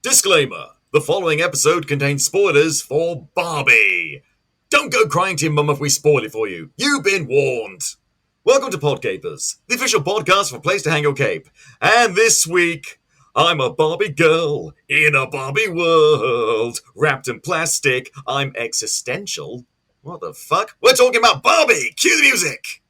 Disclaimer: the following episode contains spoilers for Barbie. Don't go crying to your mum if we spoil it for you. You've been warned. Welcome to Podcapers, the official podcast for a place to hang your cape. And this week, I'm a Barbie girl in a Barbie world. Wrapped in plastic, I'm existential. What the fuck? We're talking about Barbie! Cue the music!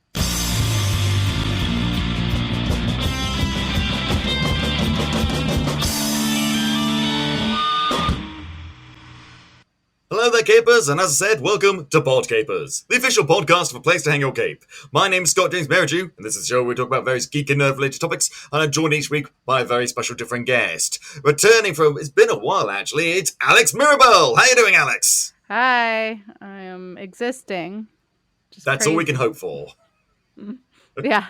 Hello there, capers, and as I said, welcome to Podcapers, the official podcast of a place to hang your cape. My name's Scott James Merridew, and this is a show where we talk about various geek and nerd-related topics, and I'm joined each week by a very special different guest. Returning from, it's been a while actually, it's Alex Mirabal. How you doing, Alex? Hi, I am existing. That's crazy. All we can hope for. Yeah.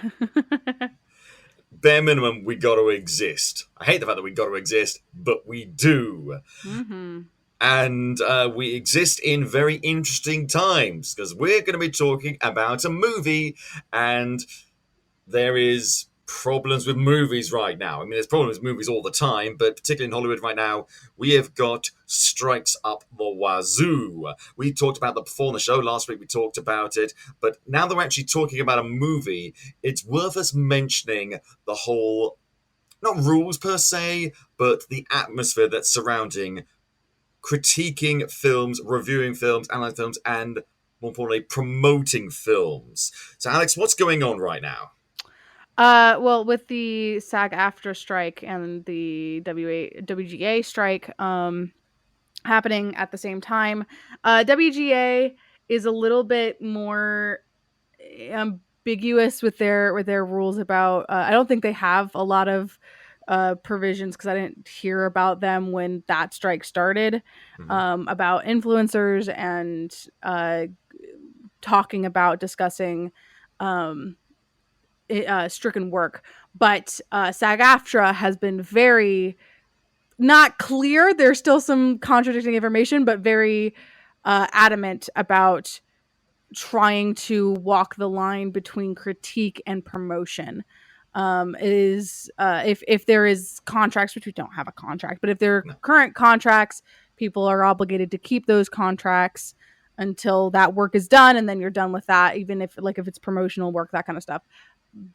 Bare minimum, we got to exist. I hate the fact that we got to exist, but we do. Mm-hmm. And we exist in very interesting times because we're going to be talking about a movie, and there is problems with movies right now. I mean, there's problems with movies all the time, but particularly in Hollywood right now, we have got strikes up the wazoo. We talked about that before on the show. Last week we talked about it, but now that we're actually talking about a movie, it's worth us mentioning the whole, not rules per se, but the atmosphere that's surrounding critiquing films, reviewing films, analyzing films, and more importantly, promoting films. So, Alex, what's going on right now? Well, with the SAG-AFTRA strike and the WGA strike happening at the same time, WGA is a little bit more ambiguous with their rules about. I don't think they have a lot of provisions because I didn't hear about them when that strike started, about influencers and discussing stricken work. But SAG-AFTRA has been very not clear. There's still some contradicting information, but very adamant about trying to walk the line between critique and promotion. If there is contracts, which we don't have a contract, but if there are current contracts, people are obligated to keep those contracts until that work is done, and then you're done with that, even if it's promotional work, that kind of stuff.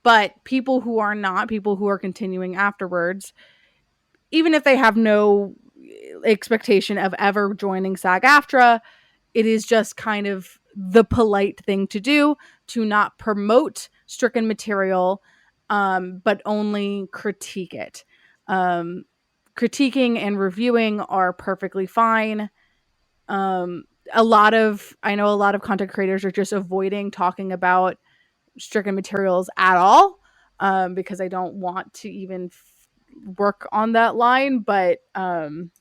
But people who are continuing afterwards, even if they have no expectation of ever joining SAG-AFTRA, it is just kind of the polite thing to do to not promote stricken material, but only critique it. Critiquing and reviewing are perfectly fine. I know a lot of content creators are just avoiding talking about stricken materials at all, because I don't want to even work on that line. But it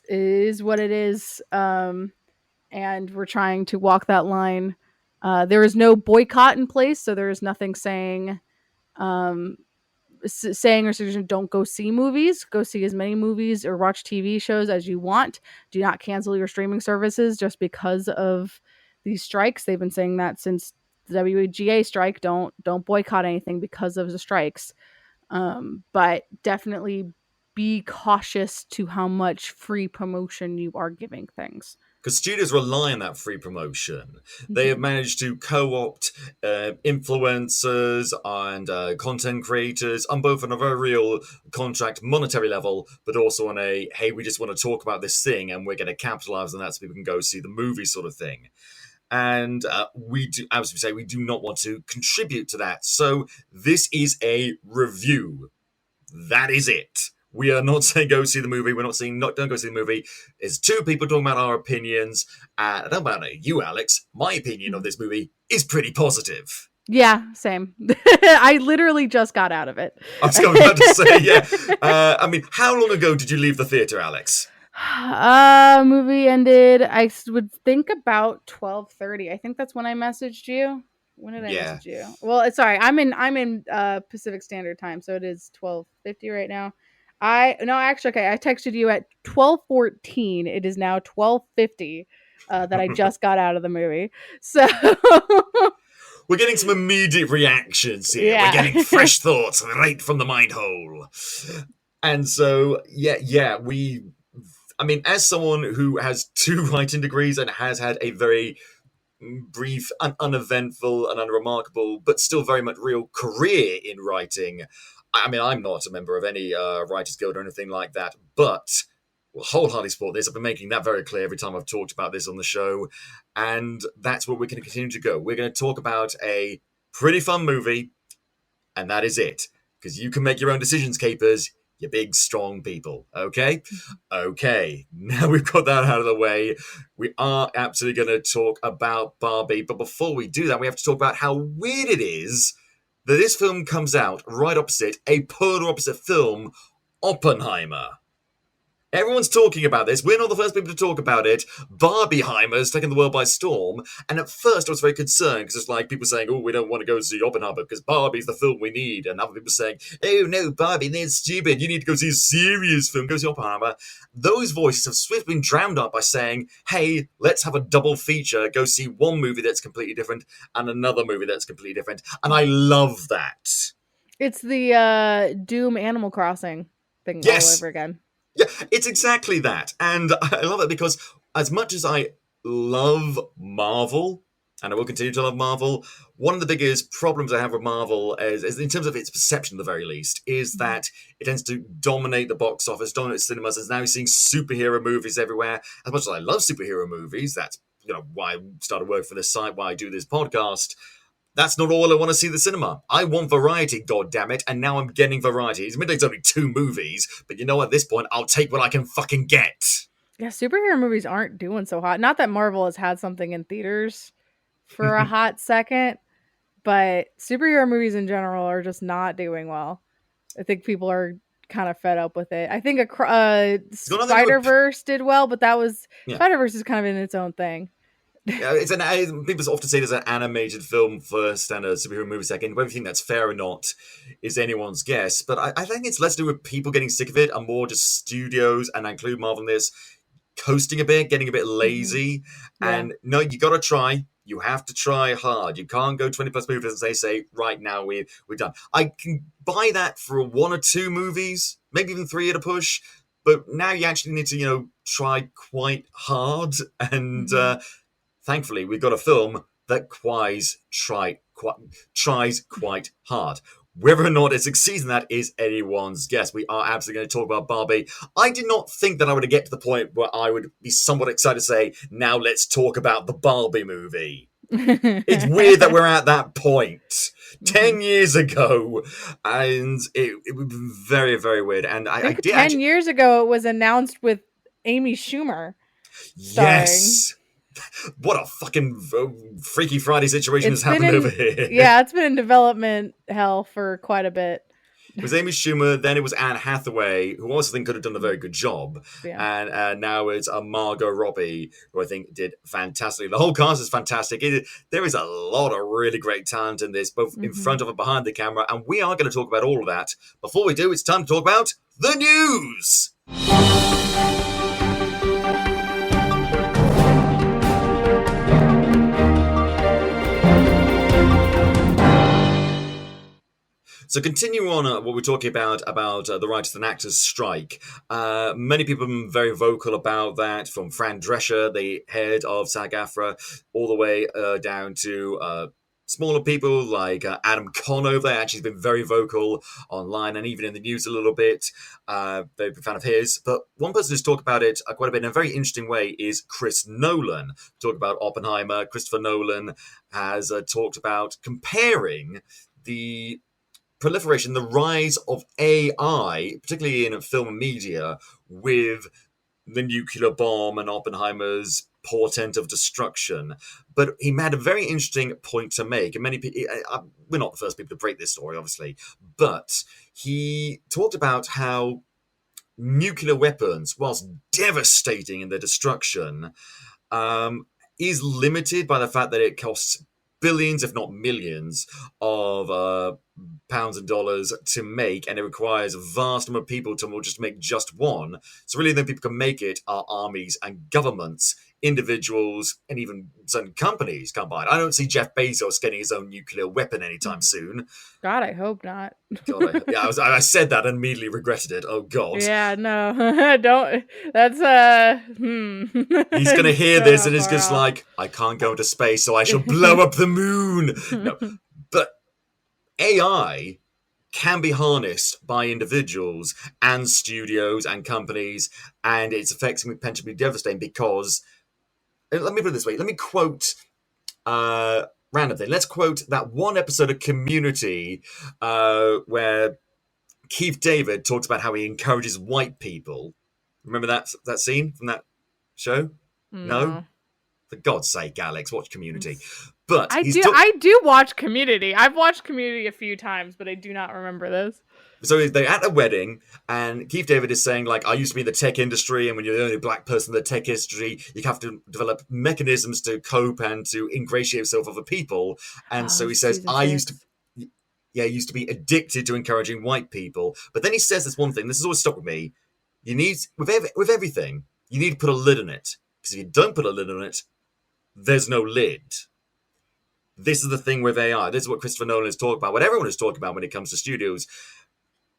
is what it is, and we're trying to walk that line. There is no boycott in place, so there is nothing saying or suggesting don't go see movies. Go see as many movies or watch TV shows as you want. Do not cancel your streaming services just because of these strikes. They've been saying that since the WGA strike. Don't boycott anything because of the strikes. But definitely be cautious to how much free promotion you are giving things. Because studios rely on that free promotion. They have managed to co-opt influencers and content creators on both on a very real contract monetary level, but also on a, hey, we just want to talk about this thing and we're going to capitalize on that so people can go see the movie sort of thing. And we do, as we say, we do not want to contribute to that. So this is a review. That is it. We are not saying go see the movie. We're not saying don't go see the movie. It's two people talking about our opinions. I don't know about you, Alex. My opinion of this movie is pretty positive. Yeah, same. I literally just got out of it. I was about to say, yeah. I mean, how long ago did you leave the theater, Alex? Movie ended, I would think, about 12:30. I think that's when I messaged you. When did I message you? Well, sorry, I'm in Pacific Standard Time, so it is 12:50 right now. I texted you at 12:14. It is now 12:50 that I just got out of the movie. So we're getting some immediate reactions here. Yeah. We're getting fresh thoughts right from the mind hole. And so, I mean, as someone who has two writing degrees and has had a very brief and uneventful and unremarkable, but still very much real career in writing. I mean, I'm not a member of any Writers Guild or anything like that, but will wholeheartedly support this. I've been making that very clear every time I've talked about this on the show, and that's where we're going to continue to go. We're going to talk about a pretty fun movie, and that is it. Because you can make your own decisions, capers. You big, strong people. Okay? Okay. Now we've got that out of the way. We are absolutely going to talk about Barbie. But before we do that, we have to talk about how weird it is that this film comes out right opposite a polar opposite film, Oppenheimer. Everyone's talking about this. We're not the first people to talk about it. Barbieheimer's taking the world by storm. And at first I was very concerned because it's like people saying, oh, we don't want to go see Oppenheimer because Barbie's the film we need. And other people saying, oh, no, Barbie, that's stupid. You need to go see a serious film. Go see Oppenheimer. Those voices have swiftly been drowned out by saying, hey, let's have a double feature. Go see one movie that's completely different and another movie that's completely different. And I love that. It's the Doom Animal Crossing thing all Yes. over again. Yeah, it's exactly that. And I love it because as much as I love Marvel, and I will continue to love Marvel, one of the biggest problems I have with Marvel is in terms of its perception, at the very least, is that it tends to dominate the box office, dominate cinemas, and now you're seeing superhero movies everywhere. As much as I love superhero movies, that's why I started working for this site, why I do this podcast. That's not all I want to see in the cinema. I want variety, goddammit, and now I'm getting variety. Admittedly, it's only 2 movies, but you know what, at this point, I'll take what I can fucking get. Yeah, superhero movies aren't doing so hot. Not that Marvel has had something in theaters for a hot second, but superhero movies in general are just not doing well. I think people are kind of fed up with it. I think Spider-Verse did well, but Spider-Verse is kind of in its own thing. Yeah, people often say there's an animated film first and a superhero movie second. Whether you think that's fair or not is anyone's guess. But I think it's less to do with people getting sick of it and more just studios, and I include Marvel in this, coasting a bit, getting a bit lazy. Mm-hmm. Yeah. And no, you got to try. You have to try hard. You can't go 20 plus movies and say, right now we're done. I can buy that for 1 or 2 movies, maybe even 3 at a push. But now you actually need to, try quite hard. And thankfully, we've got a film that tries quite hard. Whether or not it succeeds in that is anyone's guess. We are absolutely going to talk about Barbie. I did not think that I would get to the point where I would be somewhat excited to say, now let's talk about the Barbie movie. It's weird that we're at that point. 10 years ago, and it was very, very weird. And I did 10 years ago, it was announced with Amy Schumer starring. Yes. What a fucking Freaky Friday situation has happened over here. Yeah, it's been in development hell for quite a bit. It was Amy Schumer, then it was Anne Hathaway, who I also think could have done a very good job. Yeah. And now it's Margot Robbie, who I think did fantastically. The whole cast is fantastic. There is a lot of really great talent in this, both in front of and behind the camera, and we are going to talk about all of that. Before we do, it's time to talk about the news! So continue on what we're talking about the writers and actors strike. Many people have been very vocal about that, from Fran Drescher, the head of SAG-AFTRA, all the way down to smaller people like Adam Conover. Actually, has been very vocal online and even in the news a little bit. Very big fan of his. But one person who's talked about it quite a bit in a very interesting way is Chris Nolan. Talk about Oppenheimer. Christopher Nolan has talked about comparing the proliferation, the rise of AI, particularly in film and media, with the nuclear bomb and Oppenheimer's portent of destruction. But he had a very interesting point to make, and many people, we're not the first people to break this story, obviously, but he talked about how nuclear weapons, whilst devastating in their destruction, is limited by the fact that it costs billions, if not millions, of pounds and dollars to make, and it requires a vast number of people to just make just one. So really, the people can make it are armies and governments individuals and even certain companies can't buy it. I don't see Jeff Bezos getting his own nuclear weapon anytime soon. God, I hope not. God, I said that and immediately regretted it. Oh God. Yeah, no, don't. That's He's gonna hear so this and it's far just off. like, I can't go into space, so I shall blow up the moon. No, but AI can be harnessed by individuals and studios and companies, and its effects can be potentially devastating because, let me put it this way, let me quote random thing. Let's quote that one episode of Community where Keith David talks about how he encourages white people. Remember that scene from that show? No? No. For God's sake, Alex, watch Community. But I do watch Community. I've watched Community a few times, but I do not remember this. So they're at a wedding, and Keith David is saying, like, I used to be in the tech industry, and when you're the only black person in the tech industry, you have to develop mechanisms to cope and to ingratiate yourself with other people. And so he says, I used to be addicted to encouraging white people. But then he says this one thing, this has always stuck with me. You need, with everything, you need to put a lid on it. Because if you don't put a lid on it, there's no lid. This is the thing with AI. This is what Christopher Nolan is talking about, what everyone is talking about when it comes to studios.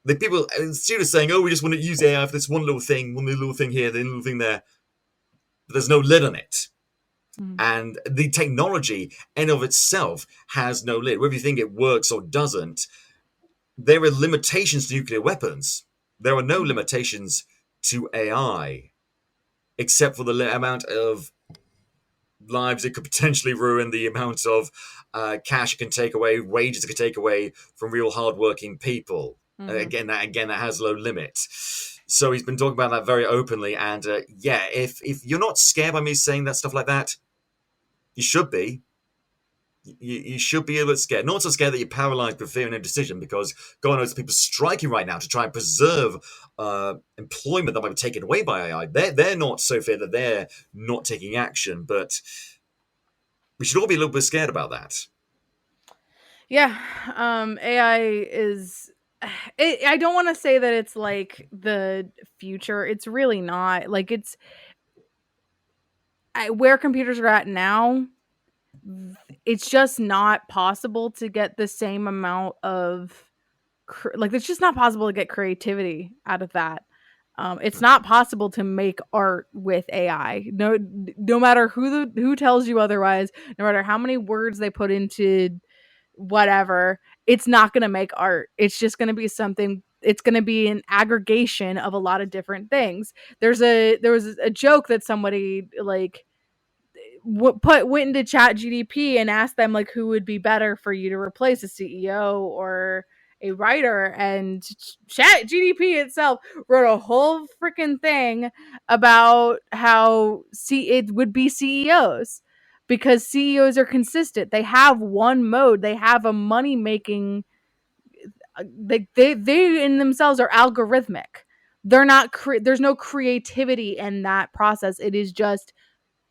The people, studios saying, oh, we just want to use AI for this one little thing here, then little thing there. But there's no lid on it. Mm. And the technology in of itself has no lid. Whether you think it works or doesn't, there are limitations to nuclear weapons. There are no limitations to AI, except for the amount of lives it could potentially ruin, the amount of cash it can take away, wages it can take away from real hardworking people. Again, that has low limit. So he's been talking about that very openly. And if you're not scared by me saying that stuff like that, you should be. You should be a little scared. Not so scared that you're paralyzed with fear and indecision, because God knows people striking right now to try and preserve employment that might be taken away by AI. They're not so feared that they're not taking action, but we should all be a little bit scared about that. Yeah, AI is. I don't want to say that it's like the future. It's really not. Like it's where computers are at now. It's just not possible to get the same amount of it's just not possible to get creativity out of that. It's not possible to make art with AI. No matter who tells you otherwise, no matter how many words they put into whatever, it's not going to make art. It's just going to be something. It's going to be an aggregation of a lot of different things. There was a joke that somebody like went into Chat GDP and asked them like who would be better for you to replace, a CEO or a writer, and Chat GDP itself wrote a whole freaking thing about how it would be CEOs, because CEOs are consistent. They have one mode. They have a money making. They in themselves are algorithmic. They're not. There's no creativity in that process. It is just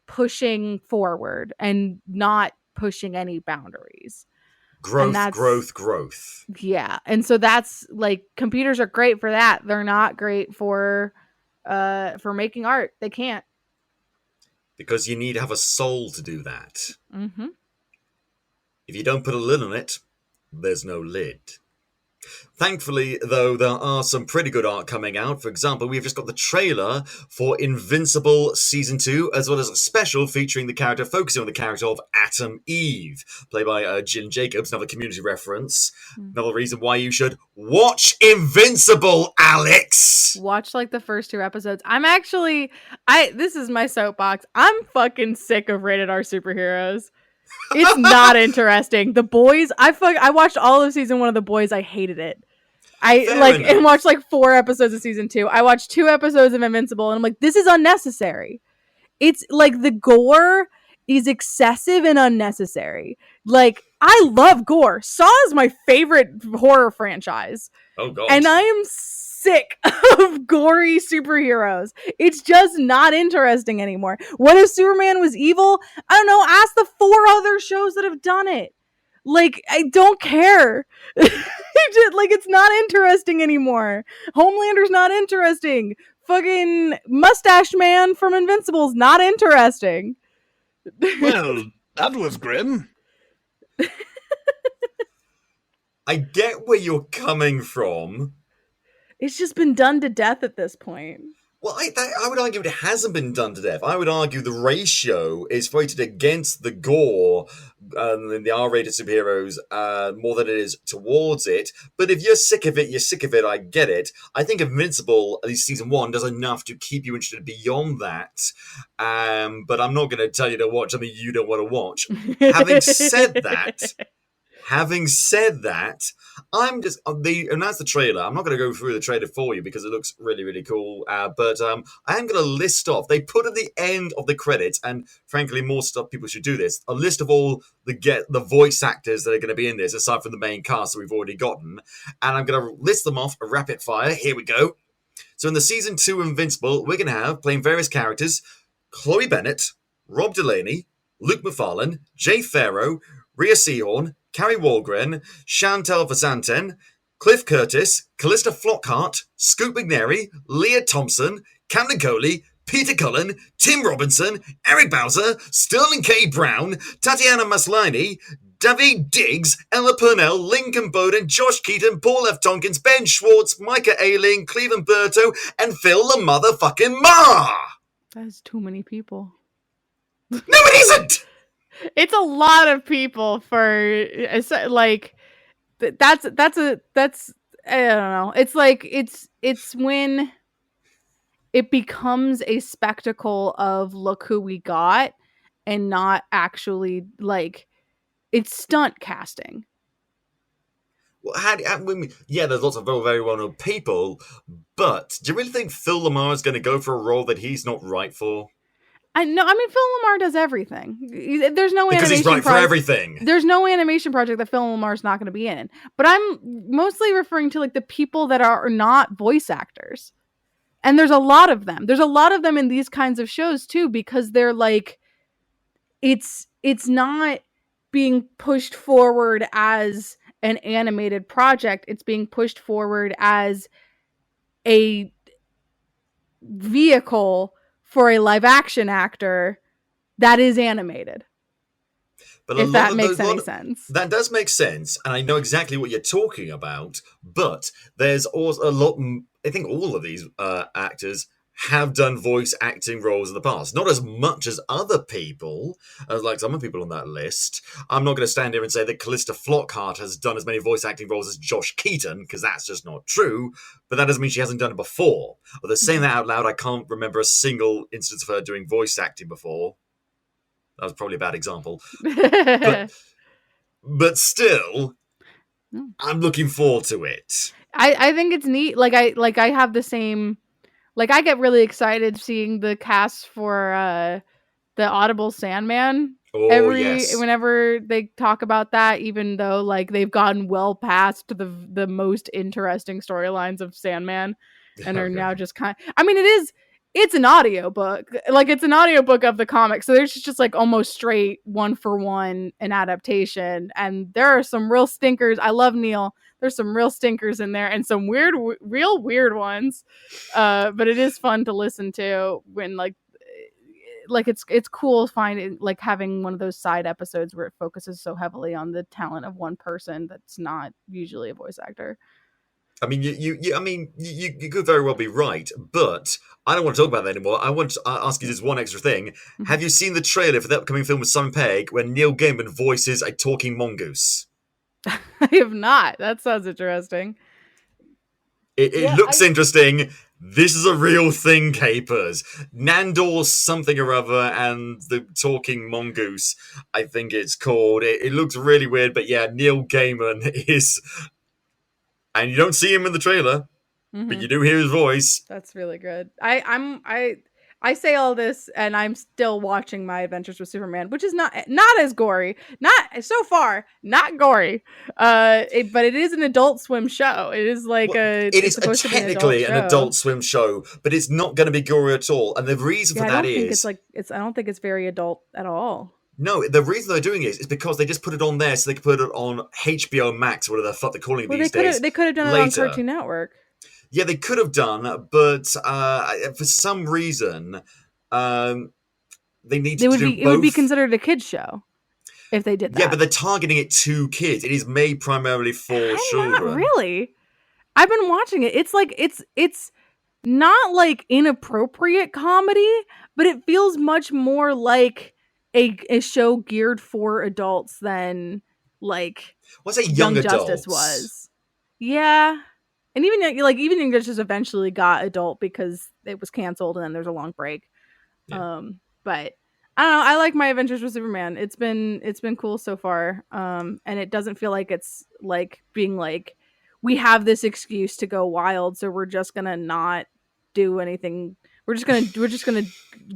pushing forward and not pushing any boundaries. Growth. Yeah. And so that's like, computers are great for that. They're not great for making art. They can't. Because you need to have a soul to do that. Mm-hmm. If you don't put a lid on it, there's no lid. Thankfully, though, there are some pretty good art coming out. For example, we've just got the trailer for Invincible Season 2, as well as a special featuring focusing on the character of Atom Eve, played by Jill Jacobs, another Community reference. Another reason why you should watch Invincible, Alex! Watch like the first 2 episodes. This is my soapbox. I'm fucking sick of rated R superheroes. It's not interesting. The Boys, I watched all of season 1 of The Boys. I hated it. And watched like 4 episodes of season 2. I watched 2 episodes of Invincible, and I'm like, this is unnecessary. It's like the gore is excessive and unnecessary. Like, I love gore. Saw is my favorite horror franchise. Oh god. And I am sick of gory superheroes. It's just not interesting anymore. What if Superman was evil? I don't know. Ask the 4 other shows that have done it. Like, I don't care. It's not interesting anymore. Homelander's not interesting. fucking mustache man from Invincible's not interesting. Well, that was grim. I get where you're coming from. It's just been done to death at this point. Well, I would argue it hasn't been done to death. I would argue the ratio is weighted against the gore and the R-rated superheroes more than it is towards it. But if you're sick of it, you're sick of it. I get it. I think Invincible, at least season 1, does enough to keep you interested beyond that. But I'm not going to tell you to watch something you don't want to watch. Having said that, they announced the trailer. I'm not going to go through the trailer for you because it looks really, really cool. But I am going to list off. They put at the end of the credits, and frankly, more stuff. People should do this. A list of all the voice actors that are going to be in this, aside from the main cast that we've already gotten. And I'm going to list them off a rapid fire. Here we go. So in the season 2 Invincible, we're going to have playing various characters: Chloe Bennett, Rob Delaney, Luke Macfarlane, Jay Farrow, Rhea Seehorn, Carrie Walgren, Chantal Vasanten, Cliff Curtis, Callista Flockhart, Scoot McNairy, Leah Thompson, Cam Nicoli, Peter Cullen, Tim Robinson, Eric Bowser, Sterling K. Brown, Tatiana Maslany, David Diggs, Ella Purnell, Lincoln Bowden, Josh Keaton, Paul F. Tompkins, Ben Schwartz, Micah Ailing, Cleveland Berto, and Phil the motherfucking Ma! That's too many people. No, it isn't! It's a lot of people for like that's I don't know. It's like it's when it becomes a spectacle of look who we got and not actually like it's stunt casting. Well, there's lots of very, very well-known people, but do you really think Phil Lamar is going to go for a role that he's not right for? I mean, Phil Lamar does everything. There's no because he's right for everything. There's no animation project that Phil Lamar's not going to be in. But I'm mostly referring to like the people that are not voice actors, and there's a lot of them. There's a lot of them in these kinds of shows too, because they're like, it's not being pushed forward as an animated project. It's being pushed forward as a vehicle for a live action actor that is animated. But if that makes any sense. That does make sense, and I know exactly what you're talking about, but there's also a lot, I think all of these actors have done voice acting roles in the past. Not as much as other people, as like some of the people on that list. I'm not going to stand here and say that Callista Flockhart has done as many voice acting roles as Josh Keaton, because that's just not true, but that doesn't mean she hasn't done it before. Although saying that out loud, I can't remember a single instance of her doing voice acting before. That was probably a bad example. but still, I'm looking forward to it. I think it's neat. I have the same... Like, I get really excited seeing the cast for the Audible Sandman. Whenever they talk about that, even though like they've gotten well past the most interesting storylines of Sandman and are now just kind of, I mean, it's an audiobook. Like, it's an audiobook of the comic. So there's just like almost straight 1-for-1 an adaptation. And there are some real stinkers. I love Neil. There's some real stinkers in there and some real weird ones. But it is fun to listen to when like it's cool finding like having one of those side episodes where it focuses so heavily on the talent of one person that's not usually a voice actor. I mean, you could very well be right, but I don't want to talk about that anymore. I want to ask you this one extra thing. Mm-hmm. Have you seen the trailer for the upcoming film with Simon Pegg where Neil Gaiman voices a talking mongoose? I have not. That sounds interesting. It looks interesting. This is a real thing, Capers. Nandor something or other and the talking mongoose, I think it's called. It looks really weird, but yeah, Neil Gaiman is... And you don't see him in the trailer, but you do hear his voice. That's really good. I say all this, and I'm still watching My Adventures with Superman, which is not as gory, not so far, not gory. But it is an Adult Swim show. It is like it is technically an Adult Swim show, but it's not going to be gory at all. And the reason for that is, I don't think it's very adult at all. No, the reason they're doing it is because they just put it on there so they can put it on HBO Max, whatever the fuck they're calling it these days. They could have done it on Cartoon Network. Yeah, they could have done, but for some reason, um, they needed to do It would be both. considered a kids show if they did Yeah, but that. they're targeting it to kids. It is made primarily for Not children. really. I've been watching it. It's like it's not like inappropriate comedy, but it feels much more like a show geared for adults than like What's that? Young Young Justice adults. was. Yeah. And even Young Justice eventually got adult because it was canceled and then there's a long break. Yeah. But I don't know, I like My Adventures with Superman. It's been cool so far. And it doesn't feel like it's like being like we have this excuse to go wild, so we're just going to not do anything. We're just going to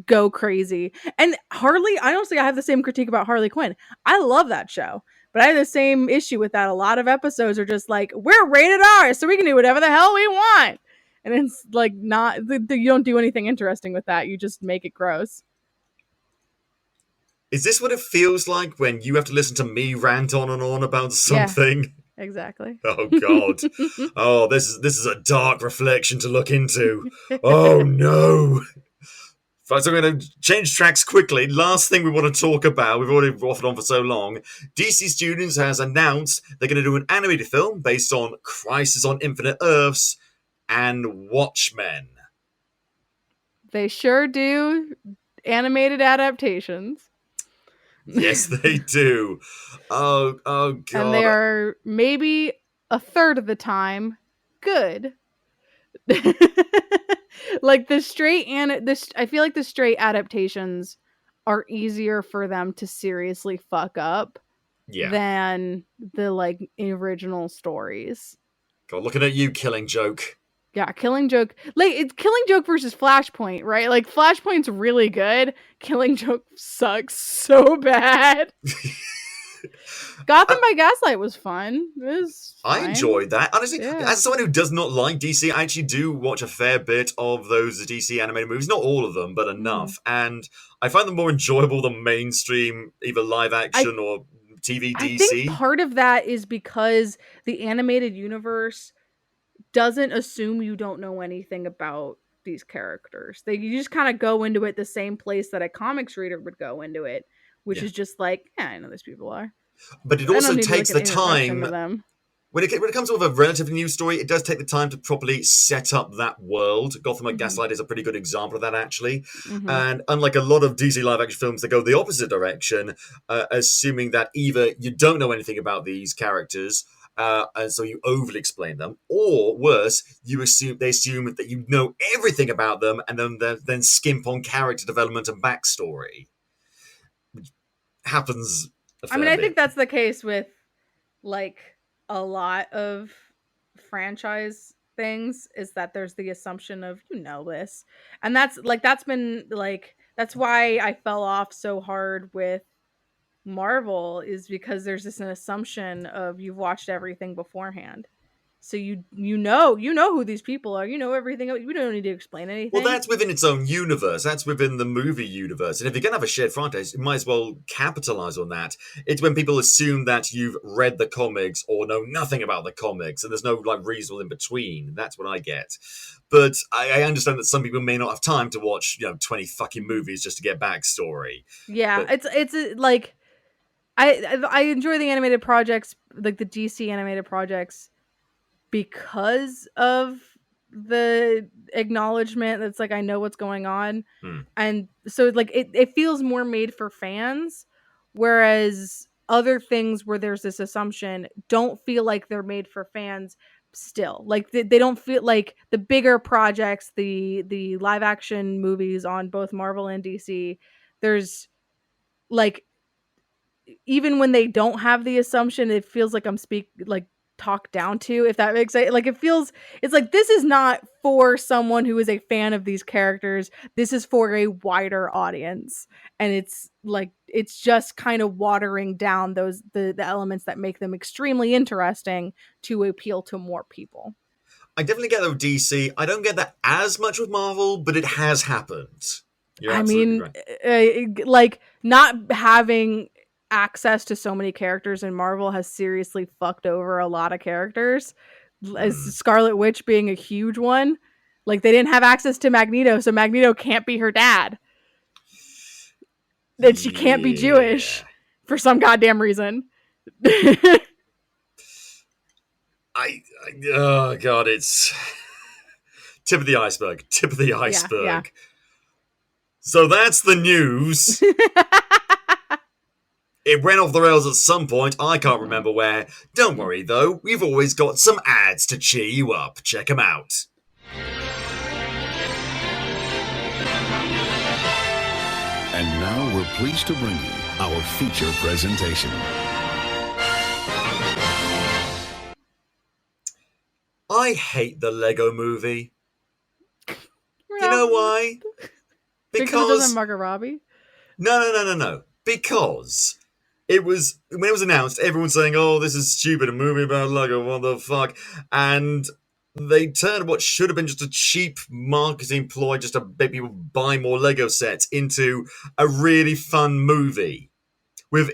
go crazy. And Harley, I honestly I have the same critique about Harley Quinn. I love that show. But I have the same issue with that. A lot of episodes are just like, we're rated R, so we can do whatever the hell we want. And it's like not, you don't do anything interesting with that. You just make it gross. Is this what it feels like when you have to listen to me rant on and on about Yeah, something? exactly. Oh God! Oh, this is a dark reflection to look into. Oh no! So I'm going to change tracks quickly. Last thing we want to talk about, we've already waffled on for so long. DC Studios has announced they're going to do an animated film based on Crisis on Infinite Earths and Watchmen. They sure do animated adaptations. Yes, they do. Oh God! And they are maybe a third of the time good. Like the straight and this, I feel like the straight adaptations are easier for them to seriously fuck up Yeah. than the like original stories. God, looking at you, Killing Joke. Yeah, Killing Joke. Like it's Killing Joke versus Flashpoint, right? Like Flashpoint's really good. Killing Joke sucks so bad. Gotham by Gaslight was fun. It was fine. I enjoyed that. Honestly, Yeah. as someone who does not like DC, I actually do watch a fair bit of those DC animated movies. Not all of them, but enough. And I find them more enjoyable than mainstream, either live action or TV DC. I think part of that is because the animated universe doesn't assume you don't know anything about these characters. You just kind of go into it the same place that a comics reader would go into it, which is just like, yeah, I know these people are. But it also takes the time. To them. When it comes with a relatively new story, it does take the time to properly set up that world. Gotham by Gaslight is a pretty good example of that, actually. And unlike a lot of DC live-action films that go the opposite direction, assuming that either you don't know anything about these characters, and so you overly explain them, or worse, they assume that you know everything about them, and then skimp on character development and backstory. Which happens. I think that's the case with like a lot of franchise things, is that there's the assumption of this, and that's why I fell off so hard with Marvel, is because there's just an assumption of you've watched everything beforehand. So you know who these people are. You know everything. You don't need to explain anything. Well, that's within its own universe. That's within the movie universe. And if you're going to have a shared franchise, you might as well capitalize on that. It's when people assume that you've read the comics or know nothing about the comics, and there's no like reason in between. That's what I get. But I understand that some people may not have time to watch 20 fucking movies just to get backstory. Yeah, but it's like I enjoy the animated projects, like the DC animated projects, because of the acknowledgement that's like I know what's going on. And so like it feels more made for fans, whereas other things where there's this assumption don't feel like they're made for fans still. Like they don't feel like the bigger projects, the live action movies on both Marvel and DC, there's like, even when they don't have the assumption, it feels like I'm talked down to, if that makes sense. Like it's like, this is not for someone who is a fan of these characters. This is for a wider audience. And it's like, it's just kind of watering down the elements that make them extremely interesting to appeal to more people. I definitely get that with DC. I don't get that as much with Marvel, but it has happened. You're absolutely right. Like not having access to so many characters in Marvel has seriously fucked over a lot of characters, as Scarlet Witch being a huge one. Like, they didn't have access to Magneto, so Magneto can't be her dad. That she can't be Jewish for some goddamn reason. Oh god, it's tip of the iceberg. Tip of the iceberg. Yeah. So that's the news. It went off the rails at some point. I can't remember where. Don't worry though, we've always got some ads to cheer you up. Check them out. And now we're pleased to bring you our feature presentation. I hate the Lego movie. You know why? Because it doesn't have Margot Robbie? No. Because when it was announced, everyone's saying, oh, this is stupid, a movie about Lego, what the fuck? And they turned what should have been just a cheap marketing ploy just to make people buy more Lego sets into a really fun movie with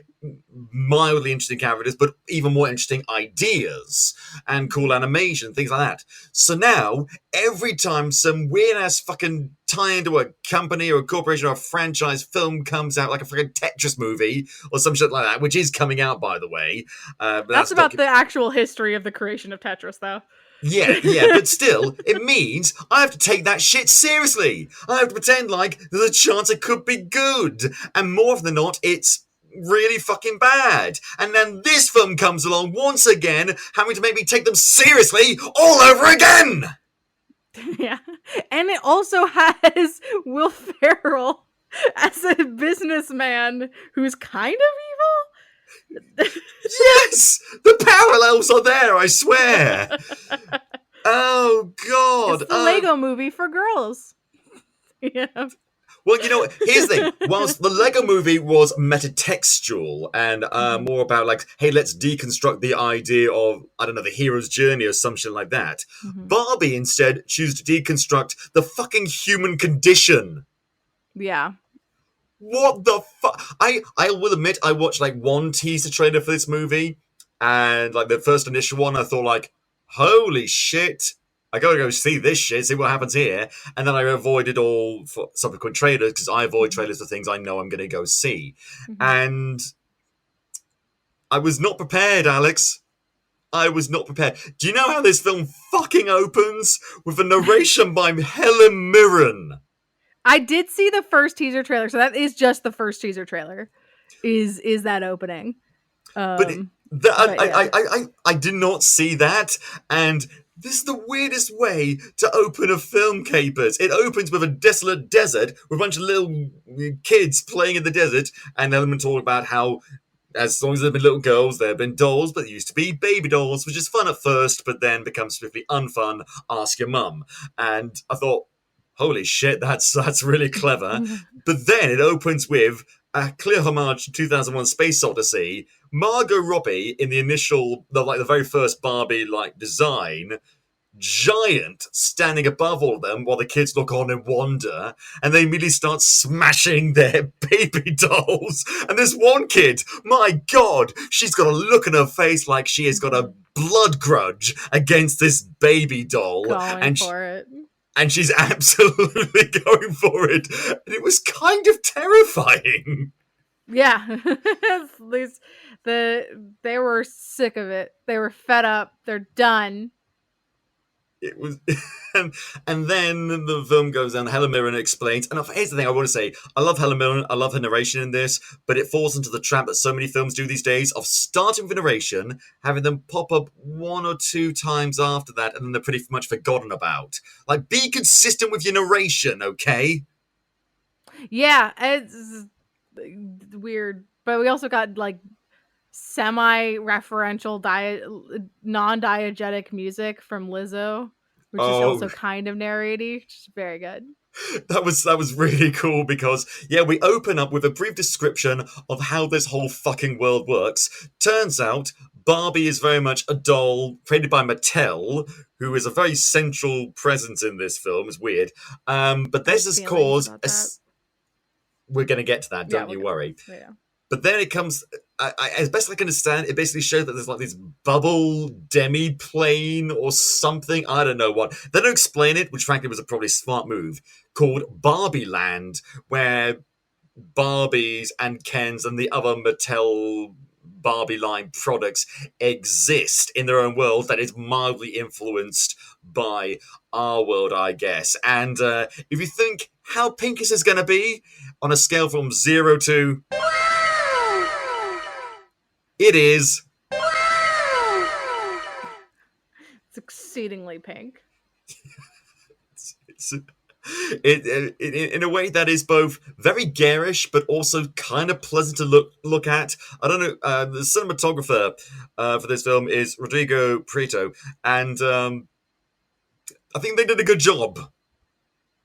mildly interesting characters, but even more interesting ideas and cool animation, things like that. So now, every time some weird-ass fucking tie into a company or a corporation or a franchise film comes out, like a fucking Tetris movie or some shit like that, which is coming out, by the way. But that's about the actual history of the creation of Tetris, though. Yeah, but still, it means I have to take that shit seriously. I have to pretend like there's a chance it could be good. And more often than not, it's really fucking bad. And then this film comes along once again, having to make me take them seriously all over again. Yeah. And it also has Will Ferrell as a businessman who's kind of evil. Yes! The parallels are there, I swear. Oh, God. It's the Lego movie for girls. Yeah. Well, you know, here's the thing. Whilst the Lego movie was metatextual and more about like, hey, let's deconstruct the idea of, I don't know, the hero's journey or some shit like that, Barbie instead chooses to deconstruct the fucking human condition. Yeah. What the fuck? I will admit, I watched like one teaser trailer for this movie, and like the first initial one, I thought like, holy shit. I gotta go see this shit, see what happens here. And then I avoided all subsequent trailers because I avoid trailers for things I know I'm gonna go see. And I was not prepared, Alex. I was not prepared. Do you know how this film fucking opens? With a narration by Helen Mirren. I did see the first teaser trailer, so that is just the first teaser trailer. Is that opening? I did not see that, and this is the weirdest way to open a film, Capers. It opens with a desolate desert with a bunch of little kids playing in the desert, and Ellen talking about how as long as there have been little girls, there have been dolls, but there used to be baby dolls, which is fun at first, but then becomes swiftly unfun. Ask your mum. And I thought, holy shit, that's really clever. But then it opens with a clear homage to 2001 Space Odyssey, Margot Robbie in the initial, the very first Barbie design, giant, standing above all of them while the kids look on in wonder, and they immediately start smashing their baby dolls. And this one kid, my God, she's got a look in her face like she has got a blood grudge against this baby doll. Going for it. And she's absolutely going for it. And it was kind of terrifying. Yeah. They were sick of it. They were fed up. They're done. It was, and then the film goes on. Helen Mirren explains, and here's the thing I want to say: I love Helen Mirren, I love her narration in this, but it falls into the trap that so many films do these days of starting with a narration, having them pop up one or two times after that, and then they're pretty much forgotten about. Like, be consistent with your narration, okay? Yeah, it's weird, but we also got semi-referential non-diegetic music from Lizzo, which is also kind of narrating, which is very good. That was really cool because, we open up with a brief description of how this whole fucking world works. Turns out, Barbie is very much a doll created by Mattel, who is a very central presence in this film. It's weird. But this has caused... We're going to get to that, don't you worry. Yeah. But then it comes... as best I can understand, it basically showed that there's like this bubble demi-plane or something. I don't know what. They don't explain it, which frankly was a probably smart move, called Barbieland, where Barbies and Kens and the other Mattel Barbie line products exist in their own world that is mildly influenced by our world, I guess. And if you think how pink is this going to be on a scale from 0 to... It is. It's exceedingly pink. It's in a way that is both very garish but also kind of pleasant to look at. I don't know. The cinematographer for this film is Rodrigo Prieto, and I think they did a good job,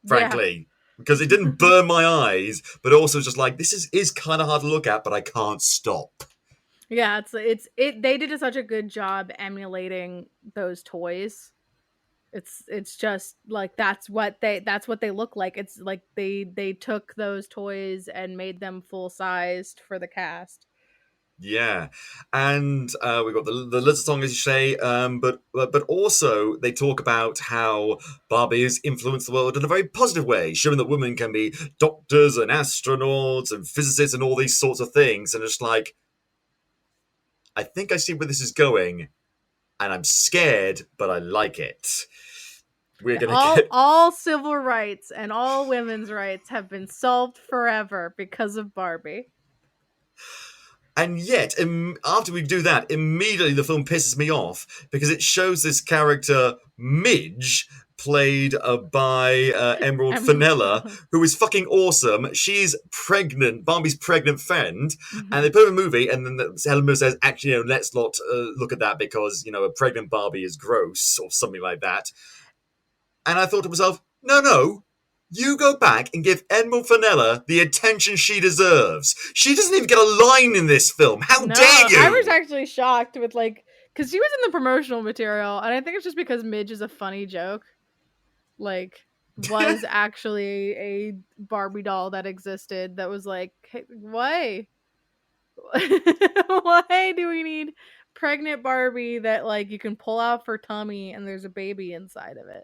frankly, because it didn't burn my eyes, but also just like this is kind of hard to look at, but I can't stop. Yeah, they did such a good job emulating those toys. It's just like that's what they look like. It's like they took those toys and made them full sized for the cast. Yeah, and we've got the Lizard song, as you say, but also they talk about how Barbie has influenced the world in a very positive way, showing that women can be doctors and astronauts and physicists and all these sorts of things, and it's like, I think I see where this is going, and I'm scared, but I like it. We're gonna all civil rights and all women's rights have been solved forever because of Barbie. And yet, after we do that, immediately the film pisses me off because it shows this character, Midge, played by Emerald Fennella, who is fucking awesome. She's pregnant, Barbie's pregnant friend, and they put her in a movie, and then Helen Mirren says, actually, let's not look at that because, a pregnant Barbie is gross, or something like that. And I thought to myself, no, you go back and give Emerald Fennella the attention she deserves. She doesn't even get a line in this film. How dare you? I was actually shocked with because she was in the promotional material, and I think it's just because Midge is a funny joke. Was actually a Barbie doll that existed that was like, hey, why? Why do we need pregnant Barbie that you can pull out her tummy and there's a baby inside of it?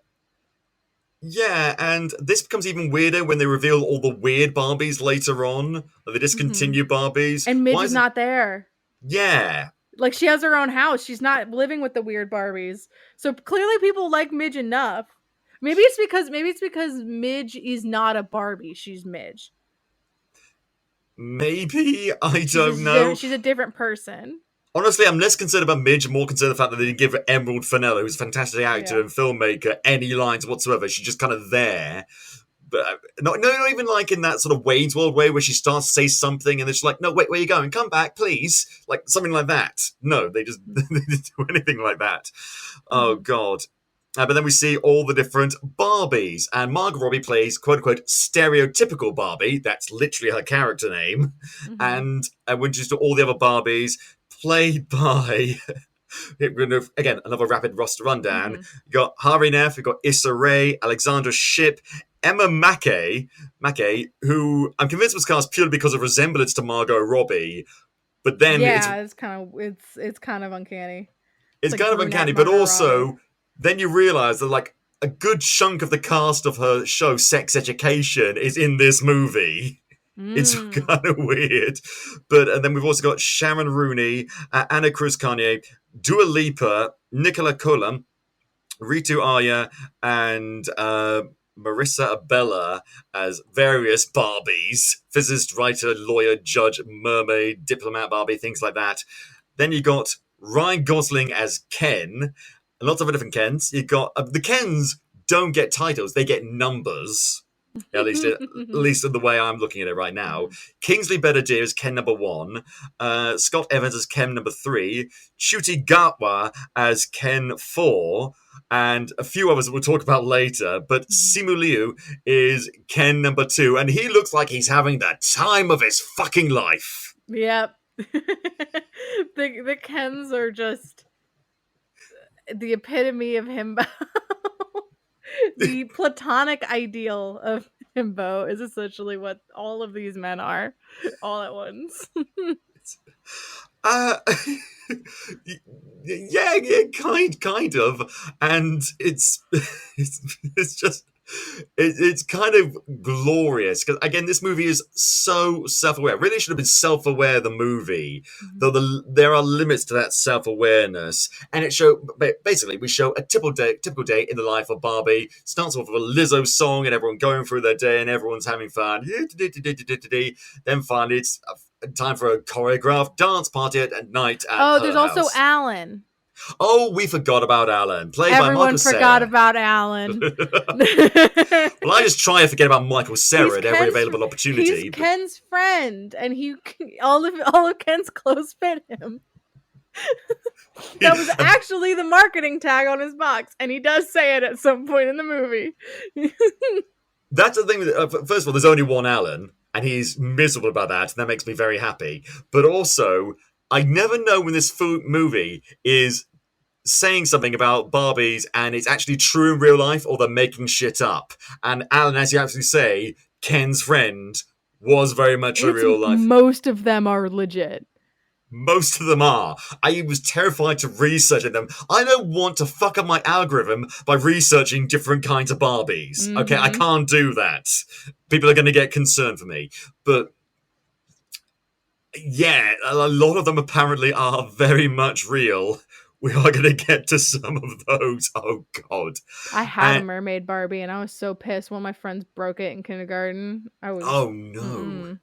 Yeah, and this becomes even weirder when they reveal all the weird Barbies later on. They discontinue Barbies. And Midge is not there. Yeah. She has her own house. She's not living with the weird Barbies. So clearly people like Midge enough. Maybe it's because Midge is not a Barbie. She's Midge. Maybe. I don't know. She's a different person. Honestly, I'm less concerned about Midge and more concerned the fact that they didn't give Emerald Fennella, who's a fantastic actor and filmmaker, any lines whatsoever. She's just kind of there. But not even in that sort of Wayne's World way where she starts to say something and then she's like, no, wait, where are you going? Come back, please. Something like that. No, they didn't do anything like that. Oh, God. But then we see all the different Barbies. And Margot Robbie plays, quote-unquote, stereotypical Barbie. That's literally her character name. And when she's to all the other Barbies, played by... Again, another rapid roster rundown. You got Hari Nef, you got Issa Rae, Alexandra Shipp, Emma Mackey, who I'm convinced was cast purely because of resemblance to Margot Robbie. But then it's kind of uncanny. It's kind of uncanny, but also then you realise that a good chunk of the cast of her show, Sex Education, is in this movie. It's kind of weird. But then we've also got Sharon Rooney, Anna Cruz Kanye, Dua Lipa, Nicola Colum, Ritu Arya, and Marissa Abella as various Barbies. Physicist, writer, lawyer, judge, mermaid, diplomat Barbie, things like that. Then you got Ryan Gosling as Ken. Lots of different Kens. You got... the Kens don't get titles. They get numbers. At least in the way I'm looking at it right now. Kingsley Benadir as Ken number 1. Scott Evans as Ken number 3. Ncuti Gatwa as Ken 4. And a few others that we'll talk about later. But Simu Liu is Ken number 2. And he looks like he's having the time of his fucking life. Yep. The Kens are just the epitome of himbo. The platonic ideal of himbo is essentially what all of these men are, all at once. Uh, yeah, kind of, and it's just it's kind of glorious because again, this movie is so self-aware. It really should have been self-aware. The movie, though, there are limits to that self-awareness, and basically we show a typical day in the life of Barbie. Starts off with a Lizzo song, and everyone going through their day, and everyone's having fun. Then finally, it's time for a choreographed dance party at night at Oh, her there's also house. Alan. Oh, we forgot about Alan, played by Everyone Michael forgot Cera. about Alan. Well, I just try to forget about Michael Cera He's at every Ken's- available opportunity. He's Ken's friend, and all of Ken's clothes fit him. That was actually the marketing tag on his box, and he does say it at some point in the movie. That's the thing. First of all, there's only one Alan, and he's miserable about that, and that makes me very happy. But also, I never know when this movie is saying something about Barbies and it's actually true in real life or they're making shit up. And Alan, as you actually say, Ken's friend was very much a real life. Most of them are legit. Most of them are. I was terrified to research them. I don't want to fuck up my algorithm by researching different kinds of Barbies. Mm-hmm. Okay, I can't do that. People are going to get concerned for me. But yeah, a lot of them apparently are very much real. We are going to get to some of those. Oh, God. I had a mermaid Barbie, and I was so pissed when my friends broke it in kindergarten. Oh, no.